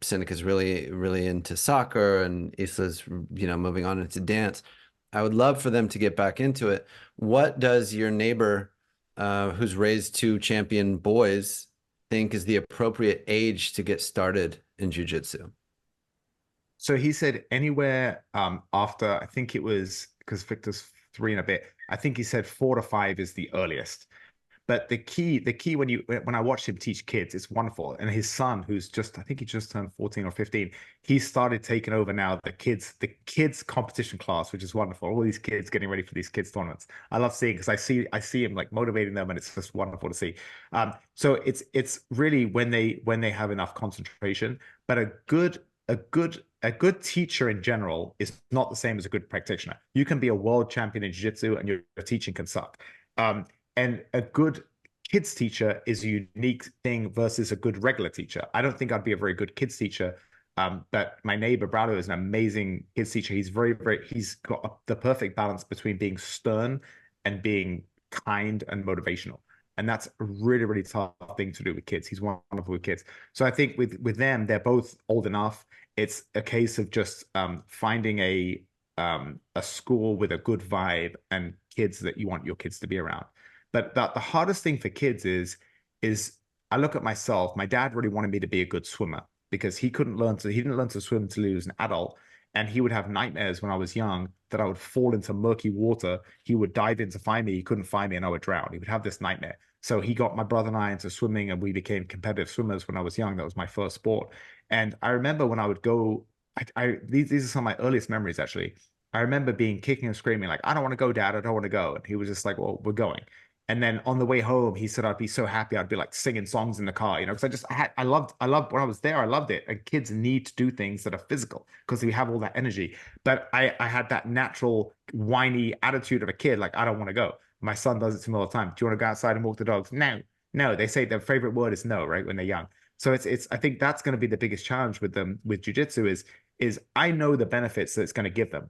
Seneca's really, really into soccer and Isla's, moving on into dance. I would love for them to get back into it. What does your neighbor, who's raised two champion boys, think is the appropriate age to get started in jujitsu? So he said anywhere after, I think it was because Victor's three and a bit. I think he said 4 to 5 is the earliest. But the key when I watched him teach kids, it's wonderful. And his son, who's just, I think he just turned 14 or 15, he started taking over now the kids competition class, which is wonderful. All these kids getting ready for these kids tournaments. I love seeing because I see him like motivating them, and it's just wonderful to see. So it's really when they have enough concentration, but a good teacher in general is not the same as a good practitioner. You can be a world champion in jiu-jitsu and your teaching can suck. And a good kids teacher is a unique thing versus a good regular teacher. I don't think I'd be a very good kids teacher. But my neighbor Brado is an amazing kids teacher. He's got the perfect balance between being stern and being kind and motivational. And that's a really, really tough thing to do with kids. He's wonderful with kids. So I think with them, they're both old enough. It's a case of just finding a school with a good vibe and kids that you want your kids to be around. But the hardest thing for kids is I look at myself. My dad really wanted me to be a good swimmer because he didn't learn to swim until he was an adult. And he would have nightmares when I was young that I would fall into murky water. He would dive in to find me. He couldn't find me and I would drown. He would have this nightmare. So he got my brother and I into swimming and we became competitive swimmers when I was young. That was my first sport. And I remember when I would go, these are some of my earliest memories actually. I remember being kicking and screaming, like, I don't want to go, Dad. I don't want to go. And he was just like, well, we're going. And then on the way home, he said I'd be so happy. I'd be like singing songs in the car, because I loved when I was there. I loved it. And kids need to do things that are physical because we have all that energy. But I had that natural whiny attitude of a kid, like I don't want to go. My son does it to me all the time. Do you want to go outside and walk the dogs? No, no. They say their favorite word is no, right? When they're young. So it's I think that's going to be the biggest challenge with them with jujitsu is I know the benefits that it's going to give them,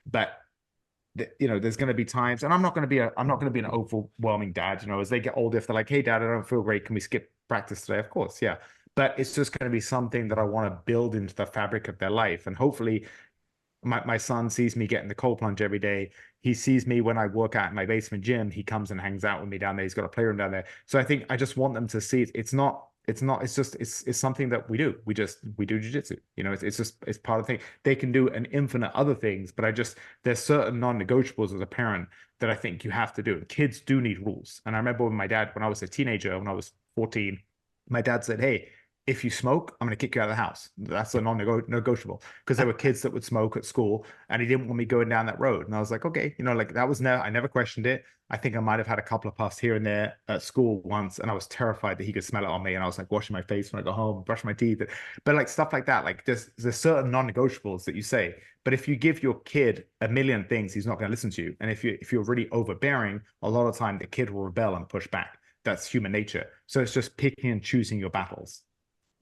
but there's going to be times, and I'm not going to be an overwhelming dad. As they get older, if they're like, "Hey, Dad, I don't feel great. Can we skip practice today?" Of course, yeah. But it's just going to be something that I want to build into the fabric of their life, and hopefully, my son sees me getting the cold plunge every day. He sees me when I work out in my basement gym. He comes and hangs out with me down there. He's got a playroom down there. So I think I just want them to see it's something that we do. We do jujitsu. It's part of the thing. They can do an infinite other things, but there's certain non-negotiables as a parent that I think you have to do. Kids do need rules. And I remember when my dad, when I was a teenager, when I was 14, my dad said, "Hey, if you smoke, I'm going to kick you out of the house." That's a non-negotiable because there were kids that would smoke at school and he didn't want me going down that road. And I was like, okay, like that was I never questioned it. I think I might have had a couple of puffs here and there at school once, and I was terrified that he could smell it on me. And I was like washing my face when I go home, brush my teeth. But like stuff like that, like there's certain non-negotiables that you say. But if you give your kid a million things, he's not going to listen to you. And if you're really overbearing, a lot of time the kid will rebel and push back. That's human nature. So it's just picking and choosing your battles.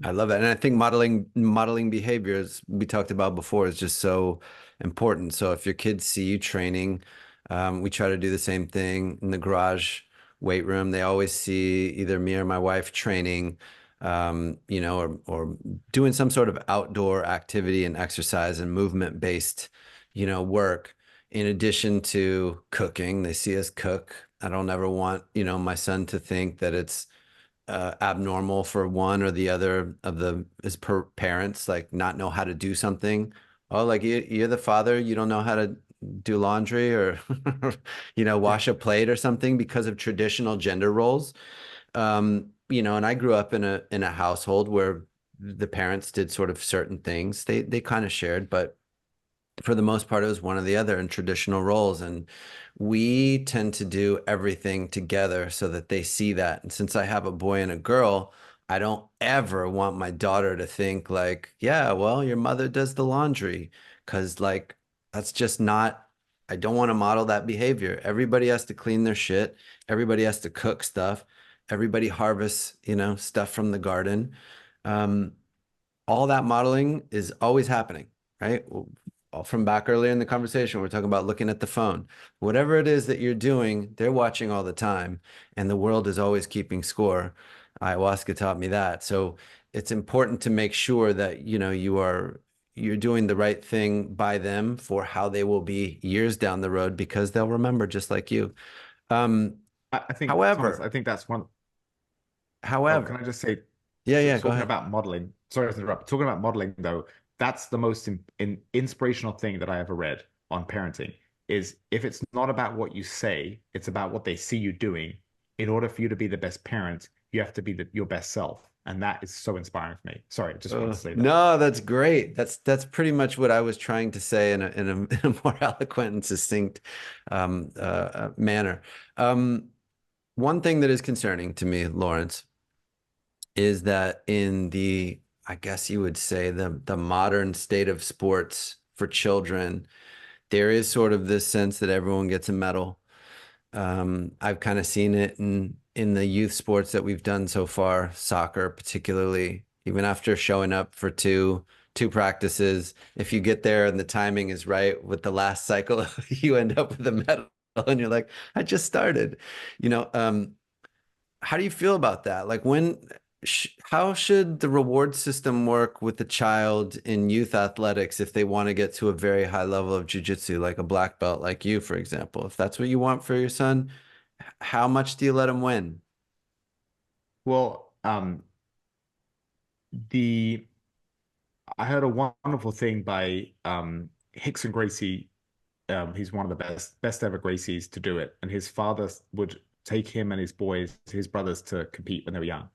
I love that. And I think modeling behaviors we talked about before is just so important. So if your kids see you training, we try to do the same thing in the garage weight room. They always see either me or my wife training, or doing some sort of outdoor activity and exercise and movement based, work. In addition to cooking, they see us cook. I don't ever want, my son to think that it's abnormal for one or the other of his parents, like not know how to do something. Oh, like you're the father, you don't know how to do laundry or Yeah. wash a plate or something because of traditional gender roles. And I grew up in a household where the parents did sort of certain things. They kind of shared, but for the most part, it was one or the other in traditional roles. And we tend to do everything together so that they see that. And since I have a boy and a girl, I don't ever want my daughter to think like, yeah, well, your mother does the laundry. Cause like, that's just not, I don't want to model that behavior. Everybody has to clean their shit. Everybody has to cook stuff. Everybody harvests, stuff from the garden. Um, all that modeling is always happening, right? From back earlier in the conversation, we're talking about looking at the phone. Whatever it is that you're doing, they're watching all the time, and the world is always keeping score. Ayahuasca taught me that. So it's important to make sure that you're doing the right thing by them for how they will be years down the road because they'll remember just like you. Um, I think Thomas, I however, think that's one. Oh, can However, I just say, yeah, yeah, go talking ahead. about modeling, sorry to interrupt, talking about modeling though, that's the most inspirational thing that I ever read on parenting is if it's not about what you say, it's about what they see you doing. In order for you to be the best parent, you have to be your best self. And that is so inspiring for me. Sorry, I just wanted to say that. No, that's great. That's pretty much what I was trying to say in a more eloquent and succinct manner. Um, One thing that is concerning to me, Lawrence, is that in the, I guess you would say, the modern state of sports for children, there is sort of this sense that everyone gets a medal. I've kind of seen it in the youth sports that we've done so far, soccer particularly. Even after showing up for two practices, if you get there and the timing is right with the last cycle, you end up with a medal, and you're like, I just started. You know, how do you feel about that? Like how should the reward system work with the child in youth athletics if they want to get to a very high level of jiu-jitsu, like a black belt, like you, for example? If that's what you want for your son, how much do you let him win? Well, the I heard a wonderful thing by Hickson Gracie. He's one of the best ever Gracies to do it. And his father would take him and his boys, his brothers, to compete when they were young.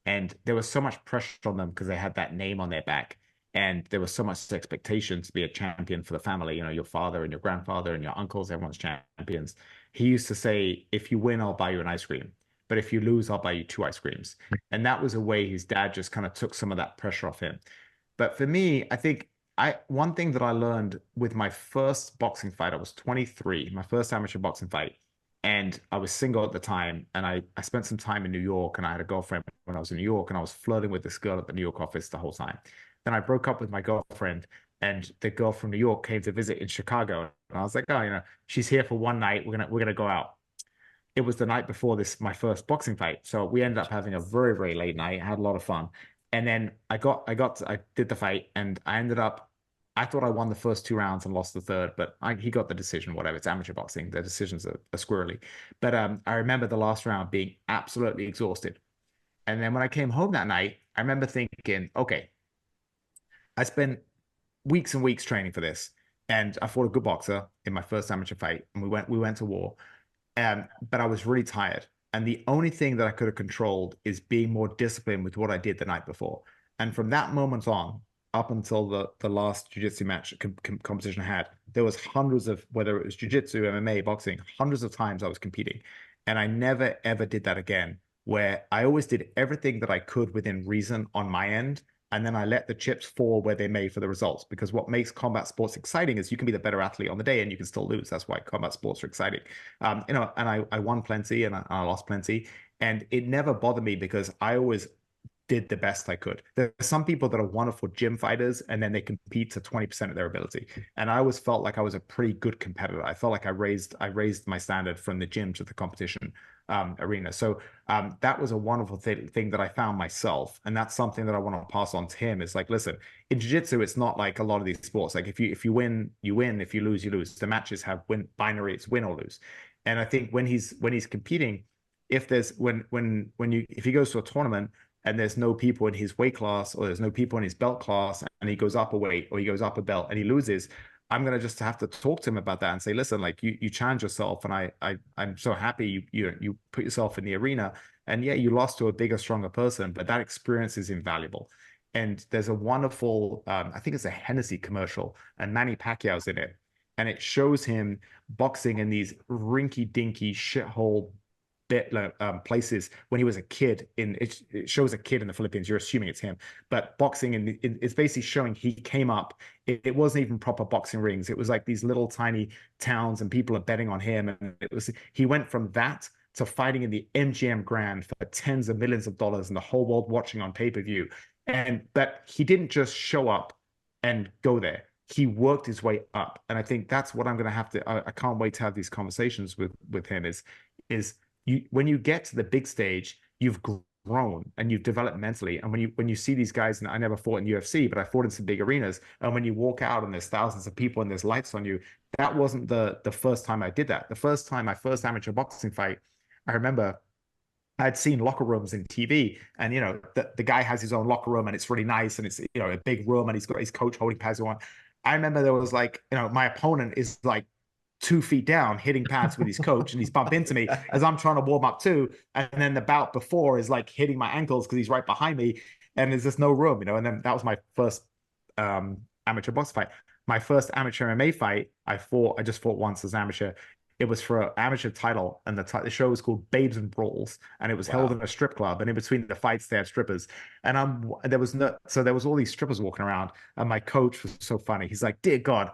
And there was so much pressure on them because they had that name on their back. And there was so much expectation to be a champion for the family. You know, your father and your grandfather and your uncles, everyone's champions. He used to say, if you win, I'll buy you an ice cream. But if you lose, I'll buy you two ice creams. And that was a way his dad just kind of took some of that pressure off him. But for me, I think one thing that I learned with my first boxing fight, I was 23, my first amateur boxing fight, and I was single at the time, and I spent some time in New York, and I had a girlfriend when I was in New York, and I was flirting with this girl at the New York office the whole time. Then I broke up with my girlfriend, and the girl from New York came to visit in Chicago, and I was like, oh, she's here for one night. We're gonna go out. It was the night before this my first boxing fight. So we ended up having a very, very late night. I had a lot of fun. And then I did the fight and I thought I won the first two rounds and lost the third, but he got the decision, whatever. It's amateur boxing. The decisions are squirrely. But I remember the last round being absolutely exhausted. And then when I came home that night, I remember thinking, okay, I spent weeks and weeks training for this. And I fought a good boxer in my first amateur fight, and we went to war. But I was really tired. And the only thing that I could have controlled is being more disciplined with what I did the night before. And from that moment on, up until the last jiu-jitsu match competition I had, there was hundreds of, whether it was jiu-jitsu, MMA, boxing, hundreds of times I was competing. And I never, ever did that again, where I always did everything that I could within reason on my end. And then I let the chips fall where they may for the results. Because what makes combat sports exciting is you can be the better athlete on the day and you can still lose. That's why combat sports are exciting. And I won plenty and I lost plenty. And it never bothered me because I always did the best I could. There are some people that are wonderful gym fighters and then they compete to 20% of their ability. And I always felt like I was a pretty good competitor. I felt like I raised my standard from the gym to the competition arena. So that was a wonderful thing that I found myself. And that's something that I want to pass on to him. Is like, listen, in jiu-jitsu, it's not like a lot of these sports. Like if you win, you win. If you lose, you lose. The matches have win binary, it's win or lose. And I think when he's competing, if there's when you if he goes to a tournament and there's no people in his weight class or there's no people in his belt class and he goes up a weight or he goes up a belt and he loses, I'm gonna just have to talk to him about that and say, listen, like you challenge yourself and I'm so happy you put yourself in the arena and yeah, you lost to a bigger, stronger person, but that experience is invaluable. And there's a wonderful, I think it's a Hennessy commercial, and Manny Pacquiao's in it, and it shows him boxing in these rinky-dinky shithole bit places when he was a kid. It shows a kid in the Philippines. You're assuming it's him, but boxing it's basically showing he came up. It wasn't even proper boxing rings. It was like these little tiny towns, and people are betting on him. And he went from that to fighting in the MGM Grand for tens of millions of dollars, and the whole world watching on pay-per-view. But he didn't just show up and go there. He worked his way up, and I think that's what I'm going to have to. I can't wait to have these conversations with him. Is when you get to the big stage, you've grown and you've developed mentally. And when you see these guys, and I never fought in UFC, but I fought in some big arenas. And when you walk out and there's thousands of people and there's lights on you, that wasn't the first time I did that. The first time, my first amateur boxing fight, I remember I'd seen locker rooms in TV, and the guy has his own locker room, and it's really nice, and it's a big room, and he's got his coach holding pads on. I remember there was like my opponent is like 2 feet down hitting pads with his coach, and he's bumped into me as I'm trying to warm up too, and then the bout before is like hitting my ankles because he's right behind me, and there's just no room, and then that was my first amateur box fight. My first amateur MMA fight, I just fought once as amateur. It was for an amateur title, and the show was called Babes and Brawls, and it was held Wow. in a strip club. And in between the fights, they had strippers, and there was no so there was all these strippers walking around, and my coach was so funny. He's like, "Dear God,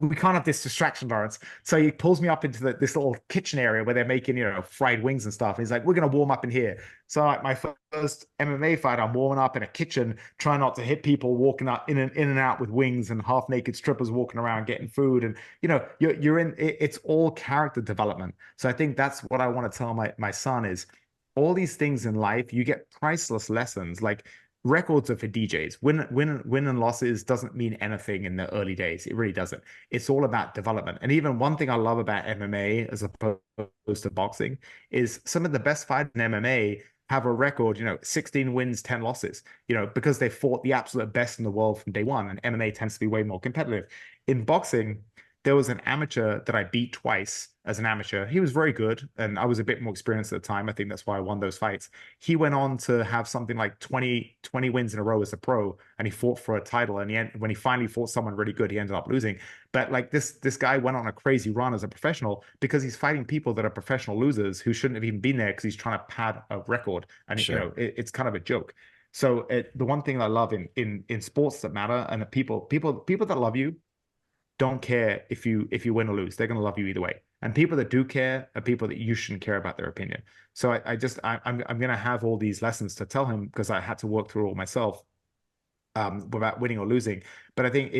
we can't have this distraction, Lawrence." So he pulls me up into this little kitchen area where they're making fried wings and stuff. And he's like, "We're gonna warm up in here." So like my first MMA fight, I'm warming up in a kitchen, trying not to hit people walking up in and out with wings and half naked strippers walking around getting food. And you're in it's all character development. So I think that's what I want to tell my son is all these things in life, you get priceless lessons. Like records are for DJs. Win and losses doesn't mean anything in the early days. It really doesn't. It's all about development. And even one thing I love about MMA as opposed to boxing is some of the best fighters in MMA have a record, 16 wins, 10 losses, because they fought the absolute best in the world from day one. And MMA tends to be way more competitive. In boxing, there was an amateur that I beat twice as an amateur. He was very good, and I was a bit more experienced at the time. I think that's why I won those fights. He went on to have something like 20 wins in a row as a pro, and he fought for a title. And when he finally fought someone really good, he ended up losing. But like this guy went on a crazy run as a professional because he's fighting people that are professional losers who shouldn't have even been there because he's trying to pad a record. And Sure. it's kind of a joke. So the one thing I love in sports that matter and the people that love you don't care if you win or lose. They're going to love you either way. And people that do care are people that you shouldn't care about their opinion. So I'm going to have all these lessons to tell him because I had to work through all myself without winning or losing. But I think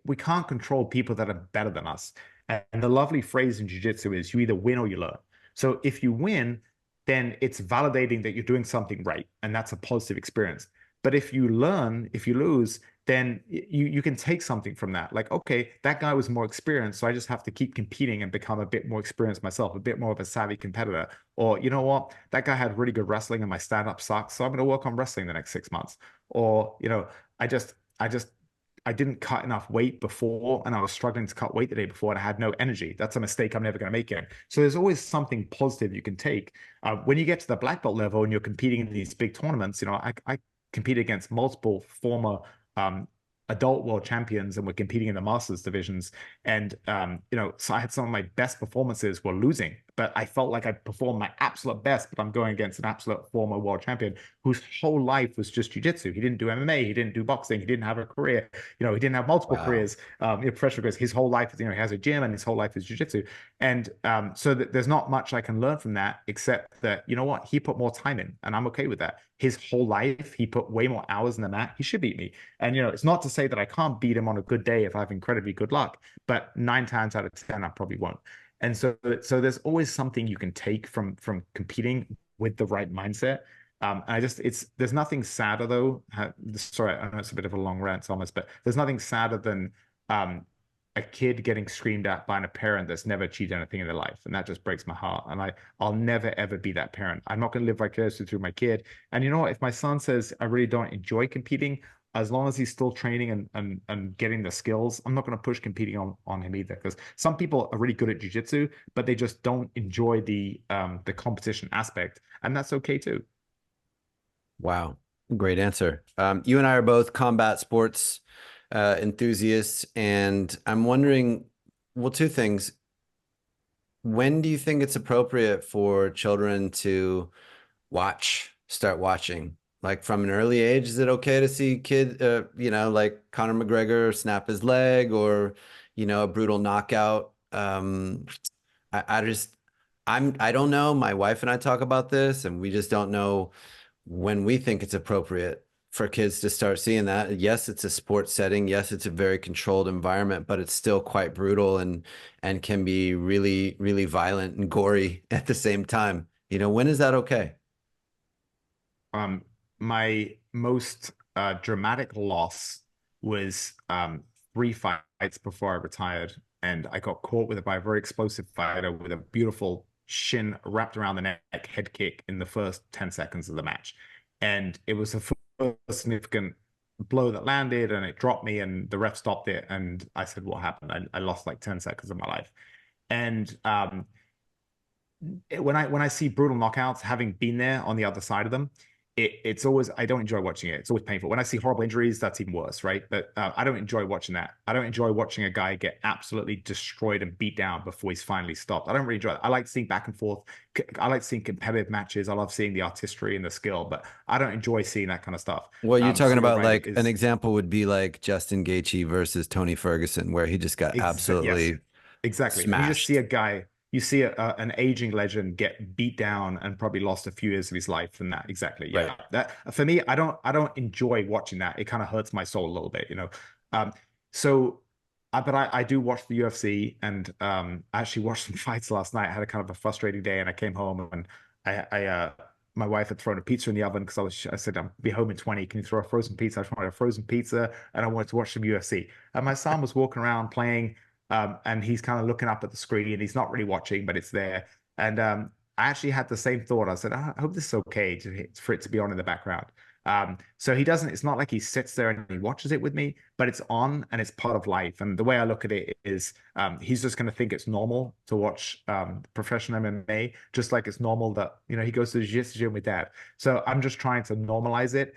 we can't control people that are better than us. And the lovely phrase in jiu-jitsu is you either win or you learn. So if you win, then it's validating that you're doing something right, and that's a positive experience. But if you lose, then you can take something from that. Like, okay, that guy was more experienced, so I just have to keep competing and become a bit more experienced myself, a bit more of a savvy competitor. Or you know what, that guy had really good wrestling and my stand-up sucks, so I'm going to work on wrestling the next 6 months. Or I just I just I didn't cut enough weight before and I was struggling to cut weight the day before and I had no energy. That's a mistake I'm never going to make again. So there's always something positive you can take. When you get to the black belt level and you're competing in these big tournaments, I compete against multiple former um, adult world champions and we're competing in the masters divisions. And, so I had some of my best performances were losing, but I felt like I performed my absolute best, but I'm going against an absolute former world champion whose whole life was just jiu-jitsu. He didn't do MMA, he didn't do boxing, he didn't have a career, he didn't have multiple Wow. careers, professional careers. His whole life, he has a gym and his whole life is jiu-jitsu. And so there's not much I can learn from that, except that, you know what, he put more time in and I'm okay with that. His whole life, he put way more hours in the mat. He should beat me. And, it's not to say that I can't beat him on a good day if I have incredibly good luck, but 9 times out of 10, I probably won't. And so there's always something you can take from competing with the right mindset. And there's nothing sadder though. Sorry, I know it's a bit of a long rant, Thomas, but there's nothing sadder than um, a kid getting screamed at by a parent that's never achieved anything in their life, and that just breaks my heart. And I'll never ever be that parent. I'm not going to live vicariously through my kid. And you know what? If my son says I really don't enjoy competing, as long as he's still training and getting the skills, I'm not going to push competing on him either. Because some people are really good at jujitsu, but they just don't enjoy the competition aspect, and that's okay too. Wow. Great answer. You and I are both combat sports enthusiasts, and I'm wondering, well, two things. When do you think it's appropriate for children to start watching? Like from an early age, is it okay to see like Conor McGregor snap his leg or, a brutal knockout? I just, I don't know. My wife and I talk about this, and we just don't know when we think it's appropriate for kids to start seeing that. Yes, it's a sports setting. Yes, it's a very controlled environment, but it's still quite brutal and can be really, really violent and gory at the same time. When is that okay? Um, my most dramatic loss was 3 fights before I retired, and I got caught with it by a very explosive fighter with a beautiful shin wrapped around the neck head kick in the first 10 seconds of the match. And it was the first significant blow that landed and it dropped me and the ref stopped it. And I said, what happened? I lost like 10 seconds of my life. And when I see brutal knockouts, having been there on the other side of them, it's always I don't enjoy watching it. It's always painful. When I see horrible injuries, that's even worse, right? But I don't enjoy watching that. I don't enjoy watching a guy get absolutely destroyed and beat down before he's finally stopped. I don't really enjoy it. I like seeing back and forth. I like seeing competitive matches. I love seeing the artistry and the skill, but I don't enjoy seeing that kind of stuff. Well, you're talking So you're about right. It like an is example would be like Justin Gaethje versus Tony Ferguson, where he just got yes, absolutely exactly. And you just see smashed. a guy, you see an aging legend get beat down and probably lost a few years of his life and that. Exactly. Right. Yeah. That for me, I don't enjoy watching that. It kind of hurts my soul a little bit, you know. Um, so but I do watch the UFC and I actually watched some fights last night. I had a kind of a frustrating day and I came home and I my wife had thrown a pizza in the oven because I said I'll be home in 20. Can you throw a frozen pizza? I just wanted a frozen pizza and I wanted to watch some UFC. And my son was walking around playing and he's kind of looking up at the screen and he's not really watching, but it's there. And I actually had the same thought. I said, I hope this is okay for it to be on in the background. So he doesn't, it's not like he sits there and he watches it with me, but it's on and it's part of life. And the way I look at it is he's just going to think it's normal to watch professional MMA, just like it's normal that, you know, he goes to the jiu-jitsu gym with dad. So I'm just trying to normalize it.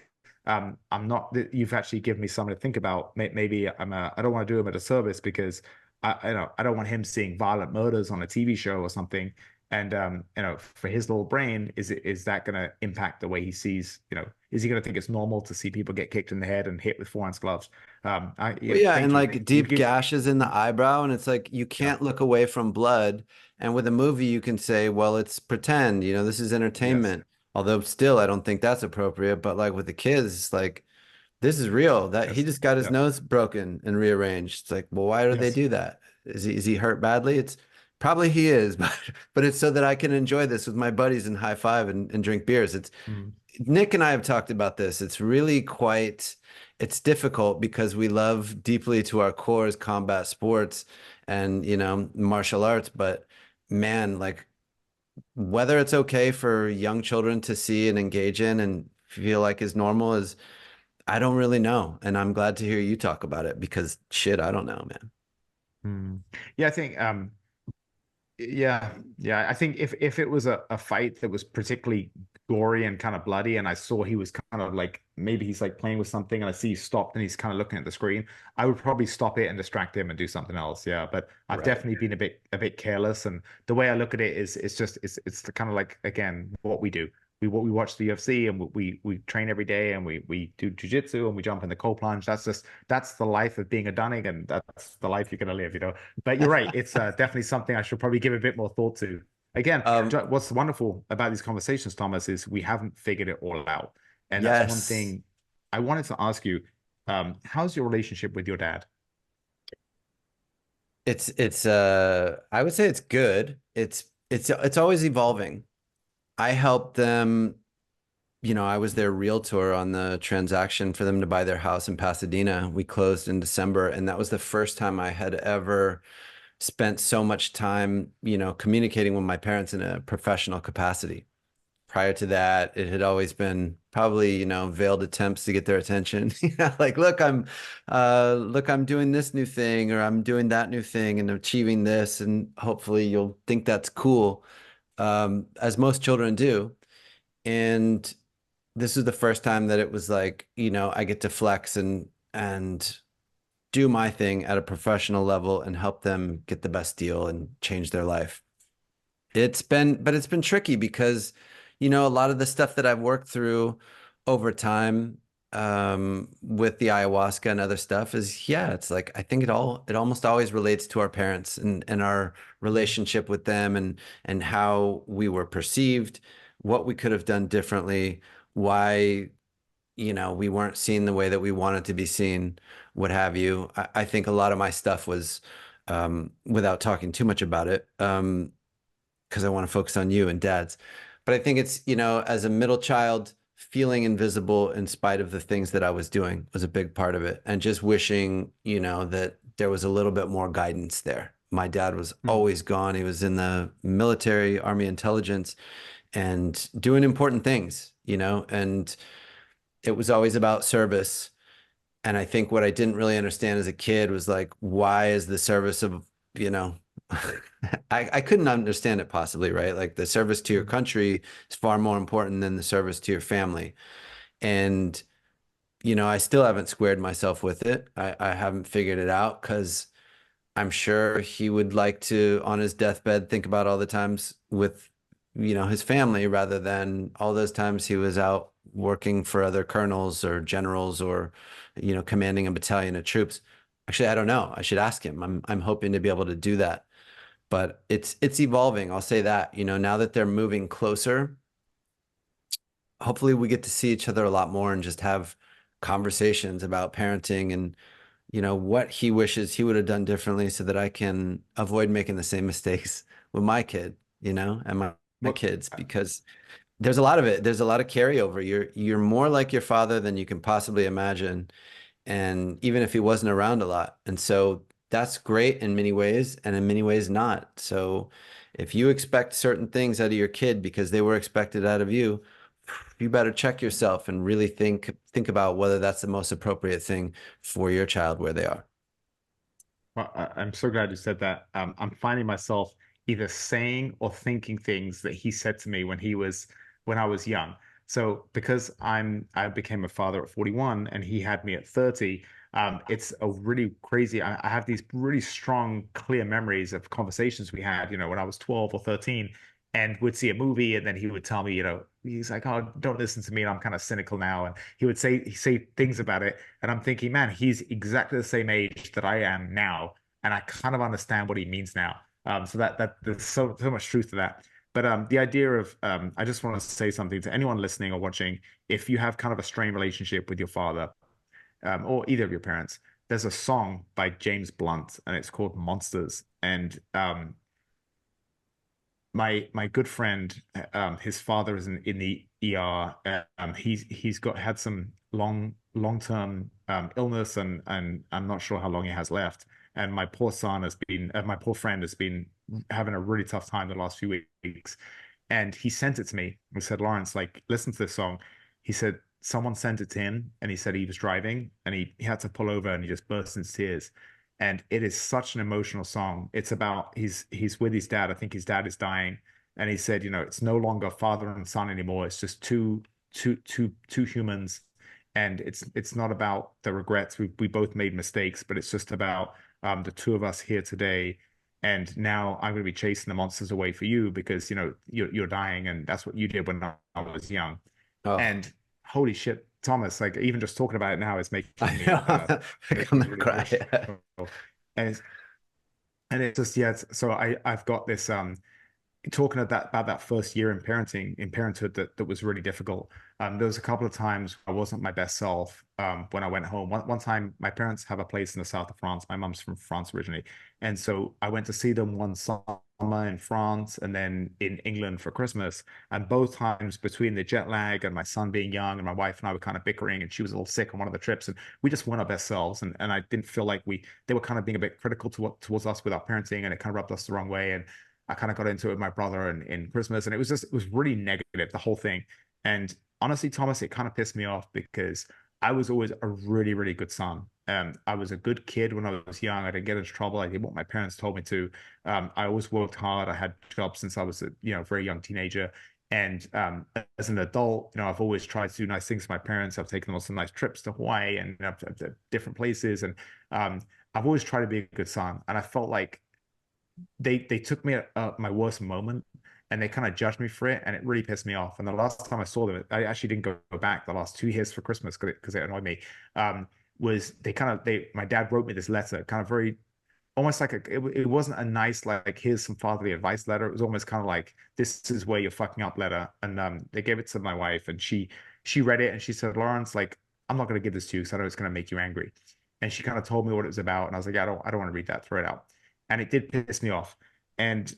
I'm not, you've actually given me something to think about. Maybe I don't want to do him a disservice because I don't want him seeing violent murders on a TV show or something. And you know, for his little brain, is that going to impact the way he sees? You know, is he going to think it's normal to see people get kicked in the head and hit with 4 ounce gloves? Well, Yeah, yeah, and thank you. like You've deep given, gashes in the eyebrow, and it's like you yeah, can't look away from blood. And with a movie, you can say, well, it's pretend, this is yes, entertainment. Although still, I don't think that's appropriate. But like with the kids, it's like this is real. That he yes, just got his yeah, nose broken and rearranged. It's like, well, why do they yes. do that? Is he hurt badly? It's probably he is, but it's so that I can enjoy this with my buddies and high five and drink beers. It's Mm, Nick and I have talked about this. It's really quite, it's difficult because we love deeply to our cores combat sports and, martial arts. But man, like whether it's okay for young children to see and engage in and feel like is normal is, I don't really know. And I'm glad to hear you talk about it because shit, I don't know, man. mm. Yeah, I think yeah, yeah. I think if it was a fight that was particularly gory and kind of bloody, and I saw he was kind of like maybe he's like playing with something, and I see he stopped and he's kind of looking at the screen, I would probably stop it and distract him and do something else. Yeah, but I've Right. definitely been a bit careless, and the way I look at it is it's just it's the kind of like again what we do. We watch the UFC and we train every day and we do jujitsu and we jump in the cold plunge. That's the life of being a Dunning and that's the life you're gonna live, you know. But you're right. It's definitely something I should probably give a bit more thought to. Again, Um, what's wonderful about these conversations, Thomas, is we haven't figured it all out. And that's one yes. thing I wanted to ask you. How's your relationship with your dad? It's I would say it's good. It's always evolving. I helped them, I was their realtor on the transaction for them to buy their house in Pasadena. We closed in December, and that was the first time I had ever spent so much time, communicating with my parents in a professional capacity. Prior to that, it had always been probably, veiled attempts to get their attention. Like, look, I'm doing this new thing, or I'm doing that new thing and achieving this, and hopefully you'll think that's cool, as most children do. And this is the first time that it was like, I get to flex and do my thing at a professional level and help them get the best deal and change their life. But it's been tricky because, a lot of the stuff that I've worked through over time, with the ayahuasca and other stuff is, yeah, it's like, I think it almost always relates to our parents and our Mm, relationship with them and how we were perceived, what we could have done differently, why, we weren't seen the way that we wanted to be seen, what have you. I think a lot of my stuff was, without talking too much about it, because I want to focus on you and dads. But I think it's, as a middle child, feeling invisible in spite of the things that I was doing was a big part of it. And just wishing, that there was a little bit more guidance there. My dad was Mm, always gone. He was in the military, army intelligence, and doing important things, and it was always about service. And I think what I didn't really understand as a kid was like, why is the service of, you know, I couldn't understand it possibly, right? Like the service to your mm. country is far more important than the service to your family. And, I still haven't squared myself with it. I haven't figured it out because I'm sure he would like to, on his deathbed, think about all the times with, his family rather than all those times he was out working for other colonels or generals or, commanding a battalion of troops. Actually, I don't know. I should ask him. I'm hoping to be able to do that. But it's evolving. I'll say that. Now that they're moving closer, hopefully we get to see each other a lot more and just have conversations about parenting and what he wishes he would have done differently so that I can avoid making the same mistakes with my kid, and my Well, kids because there's a lot of it. There's a lot of carryover. You're more like your father than you can possibly imagine. And even if he wasn't around a lot. And so that's great in many ways, and in many ways not. So if you expect certain things out of your kid because they were expected out of you, you better check yourself and really think about whether that's the most appropriate thing for your child where they are. Well, I'm so glad you said that. I'm finding myself either saying or thinking things that he said to me when I was young. So because I became a father at 41 and he had me at 30, it's a really crazy. I have these really strong, clear memories of conversations we had, when I was 12 or 13, and we'd see a movie, and then he would tell me, he's like, "Oh, don't listen to me," and I'm kind of cynical now, and he say things about it, and I'm thinking, man, he's exactly the same age that I am now, and I kind of understand what he means now. So that there's so much truth to that. But the idea of I just want to say something to anyone listening or watching. If you have kind of a strained relationship with your father, or either of your parents, there's a song by James Blunt, and it's called Monsters. And my good friend, his father is in the ER. He's got had some long term illness, and I'm not sure how long he has left. And my poor friend has been having a really tough time the last few weeks. And he sent it to me. He said, Lawrence, like, listen to this song. He said someone sent it to him, and he said he was driving, and he had to pull over, and he just burst into tears. And it is such an emotional song. It's about he's with his dad. I think his dad is dying, and he said, it's no longer father and son anymore. It's just two humans, and it's not about the regrets. We both made mistakes, but it's just about the two of us here today. And now I'm going to be chasing the monsters away for you because you're dying, and that's what you did when I was young. Oh, And holy shit, Thomas, like even just talking about it now is I making me know. I'm making me gonna really cry. emotional. And it's just so I've got this talking about that first year in parenthood that was really difficult. There was a couple of times I wasn't my best self when I went home. One time, my parents have a place in the south of France. My mom's from France originally, and so I went to see them one summer in France and then in England for Christmas. And both times, between the jet lag and my son being young, and my wife and I were kind of bickering, and she was a little sick on one of the trips, and we just weren't our best selves. And I didn't feel like they were kind of being a bit critical towards us with our parenting, and it kind of rubbed us the wrong way. And I kind of got into it with my brother in Christmas, and it was really negative, the whole thing. And honestly, Thomas, it kind of pissed me off because I was always a really, really good son. I was a good kid when I was young. I didn't get into trouble. I did what my parents told me to. I always worked hard. I had jobs since I was a very young teenager. And as an adult, I've always tried to do nice things for my parents. I've taken them on some nice trips to Hawaii and different places, and I've always tried to be a good son. And I felt like they took me at my worst moment, and they kind of judged me for it, and it really pissed me off. And the last time I saw them, I actually didn't go back the last 2 years for Christmas because it annoyed me. Was they my dad wrote me this letter, kind of very almost like it wasn't a nice like here's some fatherly advice letter. It was almost kind of like this is where you're fucking up letter. And they gave it to my wife, and she read it, and she said, Lawrence, like, I'm not going to give this to you because I know it's going to make you angry. And she kind of told me what it was about, and I was like, I don't want to read that. Throw it out. And it did piss me off. And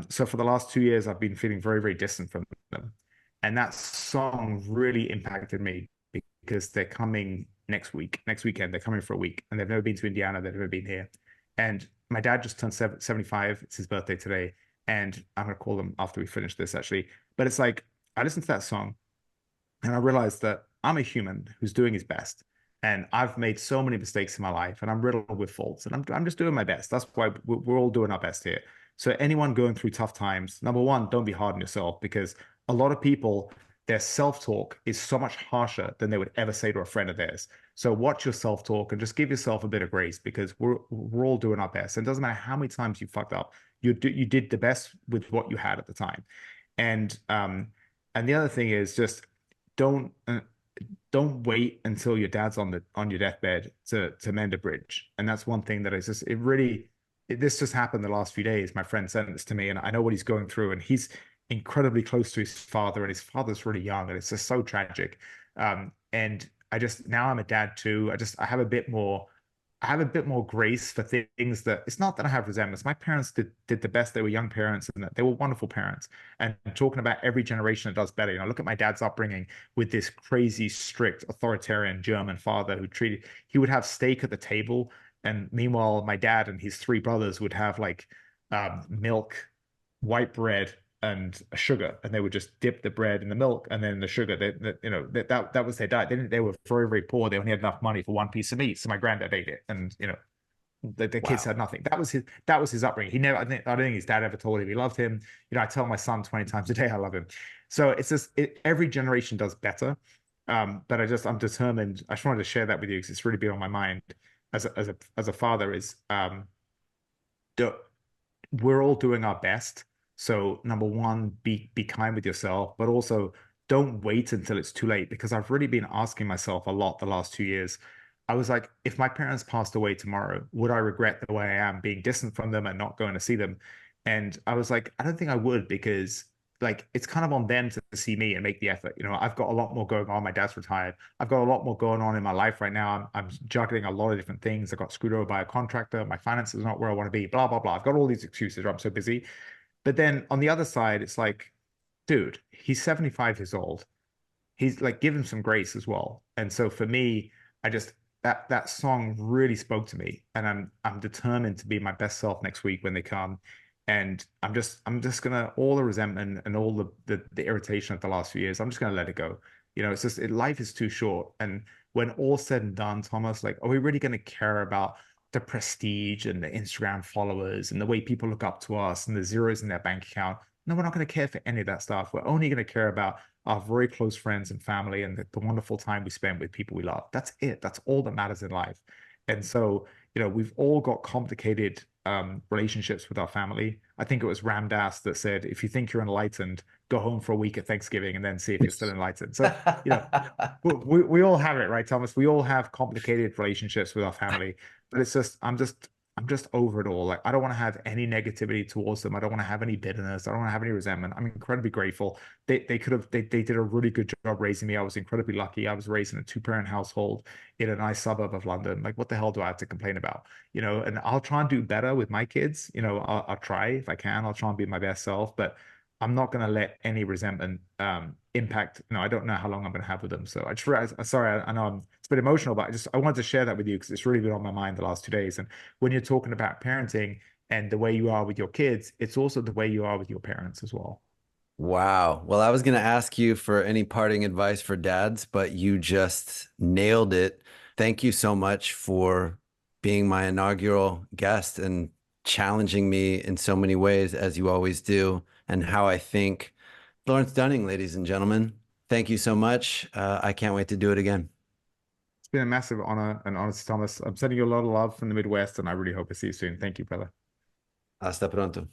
so for the last 2 years, I've been feeling very, very distant from them. And that song really impacted me because they're coming next weekend. They're coming for a week, and they've never been to Indiana. They've never been here. And my dad just turned 75. It's his birthday today. And I'm gonna call him after we finish this actually. But it's like I listened to that song and I realized that I'm a human who's doing his best. And I've made so many mistakes in my life and I'm riddled with faults. And I'm just doing my best. That's why we're all doing our best here. So, anyone going through tough times, number one, don't be hard on yourself because a lot of people, their self-talk is so much harsher than they would ever say to a friend of theirs. So, watch your self-talk and just give yourself a bit of grace because we're all doing our best. And it doesn't matter how many times you fucked up, you did the best with what you had at the time. And the other thing is just don't don't wait until your dad's on your deathbed to mend a bridge. And that's one thing that is just this just happened the last few days. My friend sent this to me, and I know what he's going through, and he's incredibly close to his father, and his father's really young, and it's just so tragic. And I just now I'm a dad too. I have a bit more. I have a bit more grace for things that it's not that I have resentments. My parents did the best. They were young parents and they were wonderful parents. And talking about every generation that does better. Look at my dad's upbringing with this crazy, strict, authoritarian German father who treated he would have steak at the table. And meanwhile, my dad and his three brothers would have like milk, white bread, and sugar, and they would just dip the bread in the milk and then the sugar. That was their diet. They were very, very poor. They only had enough money for one piece of meat. So my granddad ate it, and the kids Wow. had nothing. That was his upbringing. He never. I don't think his dad ever told him he loved him. I tell my son 20 times a day I love him. So it's just every generation does better. But I'm determined. I just wanted to share that with you because it's really been on my mind as a father. Is do, we're all doing our best. So number one, be kind with yourself, but also don't wait until it's too late because I've really been asking myself a lot the last 2 years. I was like, if my parents passed away tomorrow, would I regret the way I am being distant from them and not going to see them? And I was like, I don't think I would because like it's kind of on them to see me and make the effort. I've got a lot more going on. My dad's retired. I've got a lot more going on in my life right now. I'm juggling a lot of different things. I got screwed over by a contractor. My finances are not where I want to be. Blah blah blah. I've got all these excuses. Where I'm so busy. But then on the other side, it's like, dude, he's 75 years old. He's like, give him some grace as well. And so for me, I just that song really spoke to me, and I'm determined to be my best self next week when they come. And I'm just gonna all the resentment and all the irritation of the last few years, I'm just gonna let it go. It's just life is too short. And when all's said and done, Thomas, like, are we really gonna care about the prestige and the Instagram followers and the way people look up to us and the zeros in their bank account? No, we're not going to care for any of that stuff. We're only going to care about our very close friends and family and the wonderful time we spend with people we love. That's it. That's all that matters in life. And so, we've all got complicated relationships with our family. I think it was Ram Dass that said, if you think you're enlightened, go home for a week at Thanksgiving and then see if you're still enlightened. So, you know, we all have it, right, Thomas? We all have complicated relationships with our family, but it's just I'm just over it all. Like I don't want to have any negativity towards them. I don't want to have any bitterness. I don't want to have any resentment. I'm incredibly grateful. They did a really good job raising me. I was incredibly lucky. I was raised in a two-parent household in a nice suburb of London. Like what the hell do I have to complain about? And I'll try and do better with my kids. I'll try if I can. I'll try and be my best self, but I'm not going to let any resentment impact. I don't know how long I'm going to have with them. So I just realized, sorry, I know it's a bit emotional, but I wanted to share that with you because it's really been on my mind the last 2 days. And when you're talking about parenting and the way you are with your kids, it's also the way you are with your parents as well. Wow. Well, I was going to ask you for any parting advice for dads, but you just nailed it. Thank you so much for being my inaugural guest and challenging me in so many ways, as you always do, and how I think. Lawrence Dunning, ladies and gentlemen, thank you so much. I can't wait to do it again. It's been a massive honor and honest, Thomas. I'm sending you a lot of love from the Midwest, and I really hope to see you soon. Thank you, brother. Hasta pronto.